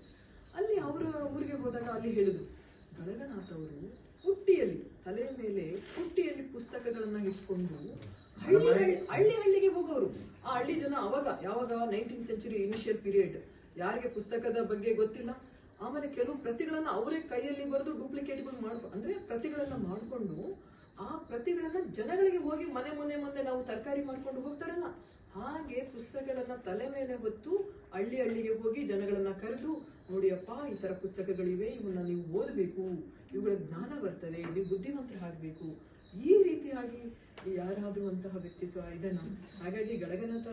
S3: ಅಲ್ಲಿ ಅವರ ಊರಿಗೆ ಹೋದಾಗ ಅಲ್ಲಿ ಹೇಳುದು, ಗಳಗನಾಥ ಅವರು ಪುಟ್ಟಿಯಲ್ಲಿ ತಲೆ ಮೇಲೆ ಪುಟ್ಟಿಯಲ್ಲಿ ಪುಸ್ತಕಗಳನ್ನ ಇಟ್ಕೊಂಡು ಹಳ್ಳಿಗೆ ಹೋಗೋರು. ಆ ಹಳ್ಳಿ ಜನ ಯಾವಾಗ 19th ಸೆಂಚುರಿ ಇನಿಷಿಯಲ್ ಪೀರಿಯಡ್, ಯಾರಿಗೆ ಪುಸ್ತಕದ ಬಗ್ಗೆ ಗೊತ್ತಿಲ್ಲ. ಆಮೇಲೆ ಕೆಲವು ಪ್ರತಿಗಳನ್ನ ಅವರೇ ಕೈಯಲ್ಲಿ ಬರೆದು ಡೂಪ್ಲಿಕೇಟ್ಗಳು ಅಂದ್ರೆ ಪ್ರತಿಗಳನ್ನ ಮಾಡ್ಕೊಂಡು ಆ ಪ್ರತಿಗಳನ್ನ ಜನಗಳಿಗೆ ಹೋಗಿ ಮನೆ ನಾವು ತರಕಾರಿ ಮಾಡ್ಕೊಂಡು ಹೋಗ್ತಾರಲ್ಲ, ಹಾಗೆ ಪುಸ್ತಕಗಳನ್ನ ತಲೆ ಮೇಲೆ ಹೊತ್ತು ಹಳ್ಳಿಗೆ ಹೋಗಿ ಜನಗಳನ್ನ ಕರೆದು, ನೋಡಿಯಪ್ಪ ಈ ತರ ಪುಸ್ತಕಗಳಿವೆ, ಇವನ್ನ ನೀವು ಓದಬೇಕು, ಇವುಗಳ ಜ್ಞಾನ ಬರ್ತದೆ, ನೀವು ಬುದ್ಧಿವಂತರ ಆಗ್ಬೇಕು. ಈ ರೀತಿಯಾಗಿ ಯಾರಾದ್ರೂ ಅಂತಹ ವ್ಯಕ್ತಿತ್ವ ಇದನ್ನ. ಹಾಗಾಗಿ ಗಳಗನಾಥ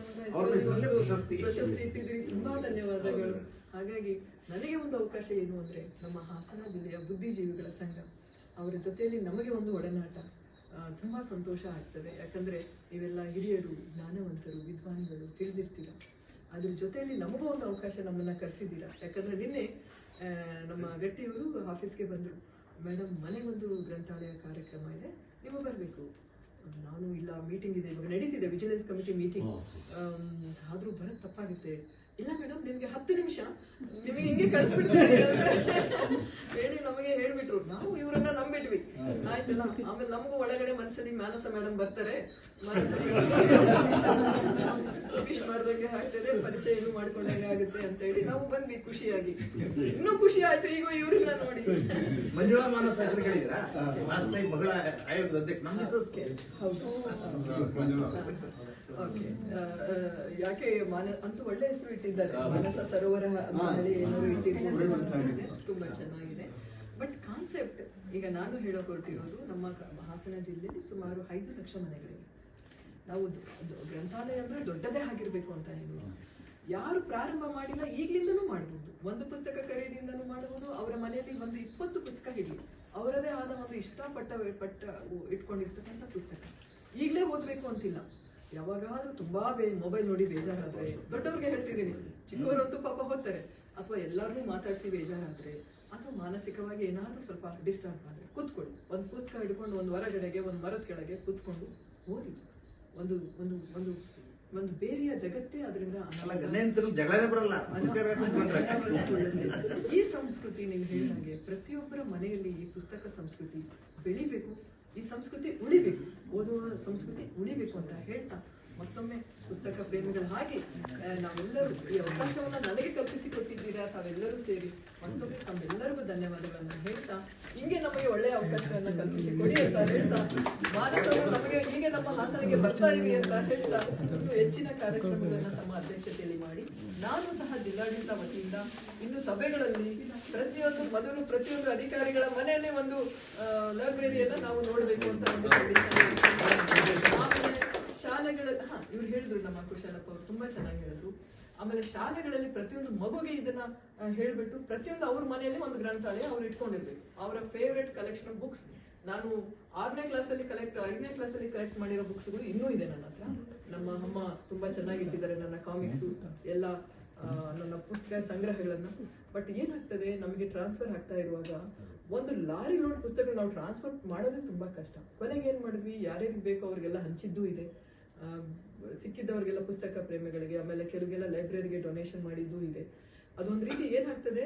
S3: ಪ್ರಶಸ್ತಿ ಇಟ್ಟಿದ್ರಿ, ತುಂಬಾ ಧನ್ಯವಾದಗಳು. ಹಾಗಾಗಿ ನನಗೆ ಒಂದು ಅವಕಾಶ ಏನು ಅಂದ್ರೆ, ನಮ್ಮ ಹಾಸನ ಜಿಲ್ಲೆಯ ಬುದ್ಧಿಜೀವಿಗಳ ಸಂಘ ಅವರ ಜೊತೆಯಲ್ಲಿ ನಮಗೆ ಒಂದು ಒಡನಾಟ, ತುಂಬಾ ಸಂತೋಷ ಆಗ್ತದೆ. ಯಾಕಂದ್ರೆ ನೀವೆಲ್ಲ ಹಿರಿಯರು, ಜ್ಞಾನವಂತರು, ವಿದ್ವಾನ್ಗಳು, ತಿಳಿದಿರ್ತೀರ. ಅದ್ರ ಜೊತೆಯಲ್ಲಿ ನಮಗೂ ಒಂದು ಅವಕಾಶ ನಮ್ಮನ್ನ ಕರೆಸಿದ್ದೀರಾ. ಯಾಕಂದ್ರೆ ನಿನ್ನೆ ನಮ್ಮ ಗಟ್ಟಿಯವರು ಆಫೀಸ್ಗೆ ಬಂದ್ರು, ಮೇಡಮ್ ಮನೆಗೊಂದು ಗ್ರಂಥಾಲಯ ಕಾರ್ಯಕ್ರಮ ಇದೆ, ನೀವು ಬರಬೇಕು. ನಾನು ಇಲ್ಲ, ಮೀಟಿಂಗ್ ಇದೆ, ಇವಾಗ ನಡೀತಿದೆ ವಿಜಿಲೆನ್ಸ್ ಕಮಿಟಿ ಮೀಟಿಂಗ್, ಆದ್ರೂ ಬರೋದು ತಪ್ಪಾಗುತ್ತೆ. ಇಲ್ಲ ಮೇಡಮ್, ನಿಮ್ಗೆ 10 ನಿಮಿಷ ನಿಮಗೆ ಹಿಂಗೆ ಕಳಿಸ್ಬಿಡ್ತೀವಿ ಹೇಳಿ ನಮಗೆ ಹೇಳ್ಬಿಟ್ರು. ನಾವು ಇವರನ್ನ ನಂಬಿಟ್ವಿ, ಆಯ್ತಲ್ಲ. ಆಮೇಲೆ ನಮಗೂ ಒಳಗಡೆ ಮನಸ್ಸಲ್ಲಿ ಮಾನಸ ಮೇಡಮ್ ಬರ್ತಾರೆ, ವಿಶ್ ಮಾಡ್ದಂಗೆ ಆಗ್ತದೆ, ಪರಿಚಯ ಇದು ಮಾಡ್ಕೊಂಡಂಗೆ ಆಗುತ್ತೆ ಅಂತ ಹೇಳಿ ನಾವು ಬಂದ್ವಿ ಖುಷಿಯಾಗಿ. ಇನ್ನೂ ಖುಷಿ ಆಯ್ತು ಈಗ ಇವ್ರನ್ನ ನೋಡಿ.
S4: ಮಂಜುಳಾ ಮಾನಸ ಹೆಸರು ಕೇಳಿದ್ರಾ? ಲಾಸ್ಟ್ ಟೈಮ್ ಮಗಳ ಆಯೋಗದ ಅಧ್ಯಕ್ಷ ನಮ್ಮ ಮಿಸಸ್.
S3: ಹೌದು, ಓಕೆ. ಯಾಕೆ ಅಂತೂ ಒಳ್ಳೆ ಹೆಸರು ಇಟ್ಟಿದ್ದಾರೆ, ಮಾನಸ ಸರೋವರ ಅಂತ ಹೇಳಿ ಏನಾದ್ರು ಇಟ್ಟಿದ್ದಾರೆ, ತುಂಬಾ ಚೆನ್ನಾಗಿದೆ. ಬಟ್ ಕಾನ್ಸೆಪ್ಟ್ ಈಗ ನಾನು ಹೇಳೋಕೆ ಹೊರಟಿರೋದು, ನಮ್ಮ ಹಾಸನ ಜಿಲ್ಲೆಯಲ್ಲಿ ಸುಮಾರು 5 ಲಕ್ಷ ಮನೆಗಳಿವೆ. ನಾವು ಗ್ರಂಥಾಲಯ ಅಂದ್ರೆ ದೊಡ್ಡದೇ ಆಗಿರ್ಬೇಕು ಅಂತ ಹೇಳಿ ಯಾರು ಪ್ರಾರಂಭ ಮಾಡಿಲ್ಲ, ಈಗ್ಲಿಂದನೂ ಮಾಡಬಹುದು. ಒಂದು ಪುಸ್ತಕ ಖರೀದಿಯಿಂದನೂ ಮಾಡಬಹುದು. ಅವರ ಮನೆಯಲ್ಲಿ ಒಂದು 20 ಪುಸ್ತಕ ಇರಲಿ, ಅವರದೇ ಆದ ಒಂದು ಇಷ್ಟಪಟ್ಟ ಇಟ್ಕೊಂಡಿರ್ತಕ್ಕಂಥ ಪುಸ್ತಕ ಈಗಲೇ ಓದ್ಬೇಕು ಅಂತಿಲ್ಲ. ಯಾವಾಗಾದ್ರೂ ತುಂಬಾ ಮೊಬೈಲ್ ನೋಡಿ ಬೇಜಾರಾದ್ರೆ, ದೊಡ್ಡವ್ರಿಗೆ ಹೇಳ್ತಿದ್ದೀನಿ, ಚಿಕ್ಕವರಂತೂ ಪಾಪ ಹೋಗ್ತಾರೆ, ಅಥವಾ ಎಲ್ಲಾರ್ಗೂ ಮಾತಾಡಿಸಿ ಬೇಜಾರಾದ್ರೆ, ಅಥವಾ ಮಾನಸಿಕವಾಗಿ ಏನಾದ್ರೂ ಸ್ವಲ್ಪ ಡಿಸ್ಟರ್ಬ್ ಆದ್ರೆ ಕೂತ್ಕೊಳ್ಳಿ, ಒಂದು ಪುಸ್ತಕ ಹಿಡ್ಕೊಂಡು ಒಂದು ಹೊರಗಡೆಗೆ ಒಂದು ಮರದ ಕೆಳಗೆ ಕೂತ್ಕೊಂಡು ಓದಿ. ಒಂದು ಒಂದು ಒಂದು ಒಂದು ಬೇರೆಯ ಜಗತ್ತೇ ಅದರಿಂದ
S4: ಜಗಳನೇ ಬರಲ್ಲ.
S3: ಈ ಸಂಸ್ಕೃತಿ ನೀವು ಹೇಳಿದಂಗೆ ಪ್ರತಿಯೊಬ್ಬರ ಮನೆಯಲ್ಲಿ ಈ ಪುಸ್ತಕ ಸಂಸ್ಕೃತಿ ಬೆಳಿಬೇಕು, ಈ ಸಂಸ್ಕೃತಿ ಉಳಿಬೇಕು, ಓದುವ ಸಂಸ್ಕೃತಿ ಉಳಿಬೇಕು ಅಂತ ಹೇಳ್ತಾ, ಮತ್ತೊಮ್ಮೆ ಪುಸ್ತಕ ಪ್ರೇಮಿಗಳ ಹಾಗೆ ನಾವೆಲ್ಲರೂ ಈ ಅವಕಾಶವನ್ನ ನನಗೆ ಕಲ್ಪಿಸಿಕೊಟ್ಟಿದ್ದೀರಾ, ತಾವೆಲ್ಲರೂ ಸೇರಿ ಮತ್ತೊಮ್ಮೆ ತಮ್ಮೆಲ್ಲರಿಗೂ ಧನ್ಯವಾದಗಳನ್ನ ಹೇಳ್ತಾ, ಹಿಂಗೆ ನಮಗೆ ಒಳ್ಳೆಯ ಅವಕಾಶಗಳನ್ನ ಕಲ್ಪಿಸಿಕೊಡಿ ಅಂತ ಹೇಳ್ತಾ, ಮಾನಸರು ನಮಗೆ ಹೀಗೆ ನಮ್ಮ ಹಾಸನಿಗೆ ಬರ್ತಾ ಇವಿ ಅಂತ ಹೇಳ್ತಾ, ಇನ್ನು ಹೆಚ್ಚಿನ ಕಾರ್ಯಕ್ರಮಗಳನ್ನ ತಮ್ಮ ಅಧ್ಯಕ್ಷತೆಯಲ್ಲಿ ಮಾಡಿ, ನಾನು ಸಹ ಜಿಲ್ಲಾಡಳಿತ ವತಿಯಿಂದ ಇನ್ನು ಸಭೆಗಳಲ್ಲಿ ಪ್ರತಿಯೊಂದು ಅಧಿಕಾರಿಗಳ ಮನೆಯಲ್ಲಿ ಒಂದು ಲೈಬ್ರರಿಯನ್ನ ನಾವು ನೋಡಬೇಕು ಅಂತ ಆಮೇಲೆ ಶಾಲೆಗಳ ಇವ್ರು ಹೇಳಿದ್ರು, ನಮ್ಮ ಕುಶಲಪ್ಪ ಅವರು ತುಂಬಾ ಚೆನ್ನಾಗಿ ಹೇಳಿದ್ರು. ಆಮೇಲೆ ಶಾಲೆಗಳಲ್ಲಿ ಪ್ರತಿಯೊಂದು ಮಗುಗೆ ಇದನ್ನ ಹೇಳ್ಬಿಟ್ಟು ಪ್ರತಿಯೊಂದು ಅವ್ರ ಮನೆಯಲ್ಲಿ ಒಂದು ಗ್ರಂಥಾಲಯ ಅವ್ರು ಇಟ್ಕೊಂಡಿರ್ಬೇಕು. ಅವರ ಫೇವ್ರೆಟ್ ಕಲೆಕ್ಷನ್ ಬುಕ್ಸ್, ನಾನು 6ನೇ ಕ್ಲಾಸಲ್ಲಿ 5ನೇ ಕ್ಲಾಸಲ್ಲಿ ಕಲೆಕ್ಟ್ ಮಾಡಿರೋ ಬುಕ್ಸ್ಗಳು ಇನ್ನೂ ಇದೆ ನನ್ನ ಹತ್ರ. ನಮ್ಮ ಅಮ್ಮ ತುಂಬಾ ಚೆನ್ನಾಗಿಟ್ಟಿದ್ದಾರೆ ನನ್ನ ಕಾಮಿಕ್ಸ್ ಎಲ್ಲ, ನನ್ನ ಪುಸ್ತಕ ಸಂಗ್ರಹಗಳನ್ನ. ಬಟ್ ಏನಾಗ್ತದೆ, ನಮಗೆ ಟ್ರಾನ್ಸ್ಫರ್ ಆಗ್ತಾ ಇರುವಾಗ ಒಂದು ಲಾರಿ ಲೋಡ್ ಪುಸ್ತಕಗಳು ನಾವು ಟ್ರಾನ್ಸ್ಫರ್ ಮಾಡೋದೇ ತುಂಬಾ ಕಷ್ಟ. ಕೊನೆಗೆ ಏನ್ ಮಾಡಿದ್ವಿ, ಯಾರ್ಯಾರಿಗೆ ಬೇಕೋ ಅವ್ರಿಗೆಲ್ಲ ಹಂಚಿದ್ದೂ ಇದೆ, ಸಿಕ್ಕಿದ್ದವ್ರಿಗೆಲ್ಲ ಪುಸ್ತಕ ಪ್ರೇಮಿಗಳಿಗೆ, ಆಮೇಲೆ ಕೆಲವಿಗೆಲ್ಲ ಲೈಬ್ರರಿಗೆ ಡೊನೇಷನ್ ಮಾಡಿದ್ದೂ ಇದೆ. ಅದೊಂದು ರೀತಿ ಏನಾಗ್ತದೆ,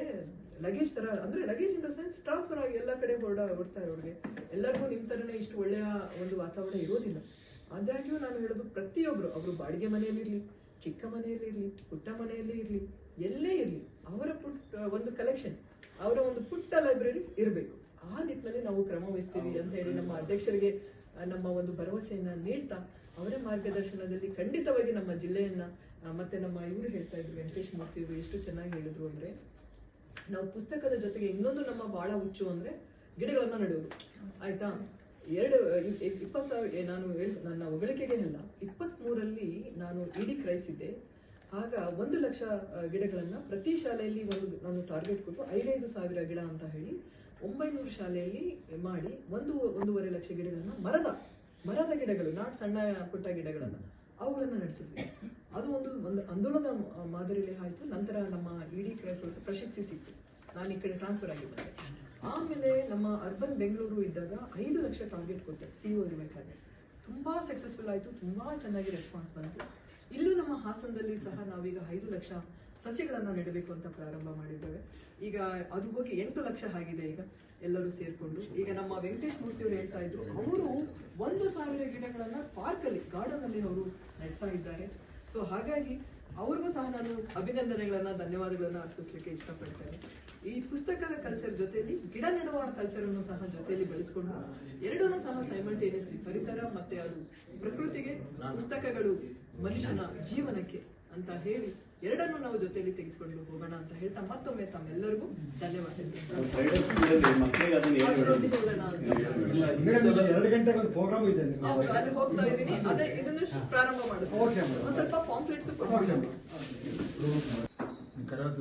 S3: ಲಗೇಜ್ ತರ, ಅಂದ್ರೆ luggage in the sense transfer ಆಗಿ ಎಲ್ಲ ಕಡೆ ಹೊರಡ್ತಾ ಇರೋರಿಗೆ ಎಲ್ಲರಿಗೂ ನಿಮ್ ತರನೇ ಇಷ್ಟು ಒಳ್ಳೆಯ ಒಂದು ವಾತಾವರಣ ಇರೋದಿಲ್ಲ. ಆದಾಗ್ಯೂ ನಾನು ಹೇಳೋದು, ಪ್ರತಿಯೊಬ್ರು ಅವರು ಬಾಡಿಗೆ ಮನೆಯಲ್ಲಿರ್ಲಿ, ಚಿಕ್ಕ ಮನೆಯಲ್ಲಿರ್ಲಿ, ಪುಟ್ಟ ಮನೆಯಲ್ಲಿ ಇರ್ಲಿ, ಎಲ್ಲೇ ಇರ್ಲಿ, ಅವರ ಒಂದು ಕಲೆಕ್ಷನ್, ಅವರ ಒಂದು ಪುಟ್ಟ ಲೈಬ್ರರಿ ಇರಬೇಕು. ಆ ನಿಟ್ಟಿನಲ್ಲಿ ನಾವು ಕ್ರಮ ವಹಿಸ್ತೀವಿ ಅಂತ ಹೇಳಿ ನಮ್ಮ ಅಧ್ಯಕ್ಷರಿಗೆ ನಮ್ಮ ಒಂದು ಭರವಸೆಯನ್ನ ನೀಡ್ತಾ, ಅವರ ಮಾರ್ಗದರ್ಶನದಲ್ಲಿ ಖಂಡಿತವಾಗಿ ನಮ್ಮ ಜಿಲ್ಲೆಯನ್ನ, ಮತ್ತೆ ನಮ್ಮ ಇವರು ಹೇಳ್ತಾ ಇದ್ರು, ವೆಂಕಟೇಶ್ ಮೂರ್ತಿ ಅವರು ಎಷ್ಟು ಚೆನ್ನಾಗಿ ಹೇಳಿದ್ರು ಅಂದ್ರೆ, ನಾವು ಪುಸ್ತಕದ ಜೊತೆಗೆ ಇನ್ನೊಂದು ನಮ್ಮ ಬಹಳ ಹುಚ್ಚು ಅಂದ್ರೆ ಗಿಡಗಳನ್ನ ನೆಡುವುದು. ಆಯ್ತಾ, 20,000 ನಾನು ನನ್ನ ಹೊಗಳಿಕೆಗೆ ಅಲ್ಲ, 23ರಲ್ಲಿ ನಾನು ಇಡೀ ಕ್ರೈಸಿದ್ದೆ. ಆಗ 1 ಲಕ್ಷ ಗಿಡಗಳನ್ನ ಪ್ರತಿ ಶಾಲೆಯಲ್ಲಿ ನಾನು ಟಾರ್ಗೆಟ್ ಕೊಟ್ಟು 5,000 ಗಿಡ ಅಂತ ಹೇಳಿ 900 ಶಾಲೆಯಲ್ಲಿ ಮಾಡಿ 1.5 ಲಕ್ಷ ಗಿಡಗಳನ್ನ ಮರದ ಗಿಡಗಳು, ನಾಟ್ ಸಣ್ಣ ಪುಟ್ಟ ಗಿಡಗಳನ್ನ ಅವುಗಳನ್ನ ನಡೆಸಿದ್ವಿ. ಅದು ಒಂದು ಆಂದೋಲನದ ಮಾದರಿಯಲ್ಲಿ ಆಯ್ತು. ನಂತರ ನಮ್ಮ ಇಡೀ ಕ್ರೈಸ್ ಪ್ರಶಸ್ತಿ ಸಿಕ್ತು, ನಾನು ಈ ಕಡೆ ಟ್ರಾನ್ಸ್ಫರ್ ಆಗಿದ್ದೆ. ಆಮೇಲೆ ನಮ್ಮ ಅರ್ಬನ್ ಬೆಂಗಳೂರು ಇದ್ದಾಗ 5 ಲಕ್ಷ ಟಾರ್ಗೆಟ್ ಕೊಟ್ಟೆ, CO ಇರಬೇಕಾದ್ರೆ. ತುಂಬಾ ಸಕ್ಸಸ್ಫುಲ್ ಆಯ್ತು, ತುಂಬಾ ಚೆನ್ನಾಗಿ ರೆಸ್ಪಾನ್ಸ್ ಬಂತು. ಇಲ್ಲೂ ನಮ್ಮ ಹಾಸನದಲ್ಲಿ ಸಹ ನಾವೀಗ 5 ಲಕ್ಷ ಸಸ್ಯಗಳನ್ನ ನೆಡಬೇಕು ಅಂತ ಪ್ರಾರಂಭ ಮಾಡಿದ್ದೇವೆ. ಈಗ ಅದು ಹೋಗಿ 8 ಲಕ್ಷ ಆಗಿದೆ ಈಗ ಎಲ್ಲರೂ ಸೇರ್ಕೊಂಡು. ಈಗ ನಮ್ಮ ವೆಂಕಟೇಶ್ ಮೂರ್ತಿ ಅವರು ಹೇಳ್ತಾ ಇದ್ರು, ಅವರು 1,000 ಗಿಡಗಳನ್ನ ಪಾರ್ಕ್ ಅಲ್ಲಿ ಗಾರ್ಡನ್ ಅಲ್ಲಿ ಅವರು ನೆಡ್ತಾ ಇದ್ದಾರೆ. ಸೊ ಹಾಗಾಗಿ ಅವ್ರಿಗೂ ಸಹ ನಾನು ಅಭಿನಂದನೆಗಳನ್ನ ಧನ್ಯವಾದಗಳನ್ನ ಅರ್ಪಿಸ್ಲಿಕ್ಕೆ ಇಷ್ಟಪಡ್ತೇನೆ. ಈ ಪುಸ್ತಕದ ಕಲ್ಚರ್ ಜೊತೆಲಿ ಗಿಡ ನೆಡುವ ಕಲ್ಚರ್ ಅನ್ನು ಸಹ ಜೊತೆಯಲ್ಲಿ ಬೆಳೆಸ್ಕೊಂಡು ಎರಡನ್ನೂ ಸಹ ಸೈಮಲ್ಟೇನಿಯಸ್ಲಿ ಪರಿಸರ ಮತ್ತೆ ಅದು ಪ್ರಕೃತಿಗೆ, ಪುಸ್ತಕಗಳು ಮನುಷ್ಯನ ಜೀವನಕ್ಕೆ ಅಂತ ಹೇಳಿ ಎರಡನ್ನೂ ನಾವು ಜೊತೆಯಲ್ಲಿ ತೆಗೆದುಕೊಂಡು ಹೋಗೋಣ ಅಂತ ಹೇಳ್ತಾ ಮತ್ತೊಮ್ಮೆ ತಮ್ಮೆಲ್ಲರಿಗೂ ಧನ್ಯವಾದ ಅದರೊಂದಿಗೆ ಹೋಗೋಣ ಅಂತ.
S2: ಮೇಡಮ್ 2 ಗಂಟೆಗೆ ಒಂದು ಪ್ರೋಗ್ರಾಮ್ ಇದೆ ನಿಮ್ಗೆ.
S3: ಹೌದು, ಅಲ್ಲಿ ಹೋಗ್ತಾ ಇದ್ದೀನಿ. ಅದೇ ಇದನ್ನು ಪ್ರಾರಂಭ ಮಾಡಿಸ್ತೀನಿ.
S2: Okay, madam.
S3: ಒಂದ್ ಸ್ವಲ್ಪ ಪಾಂಪ್ಲೆಟ್ಸ್
S2: Okay,
S3: ಕೊಡ್ತೀನಿ.
S2: madam.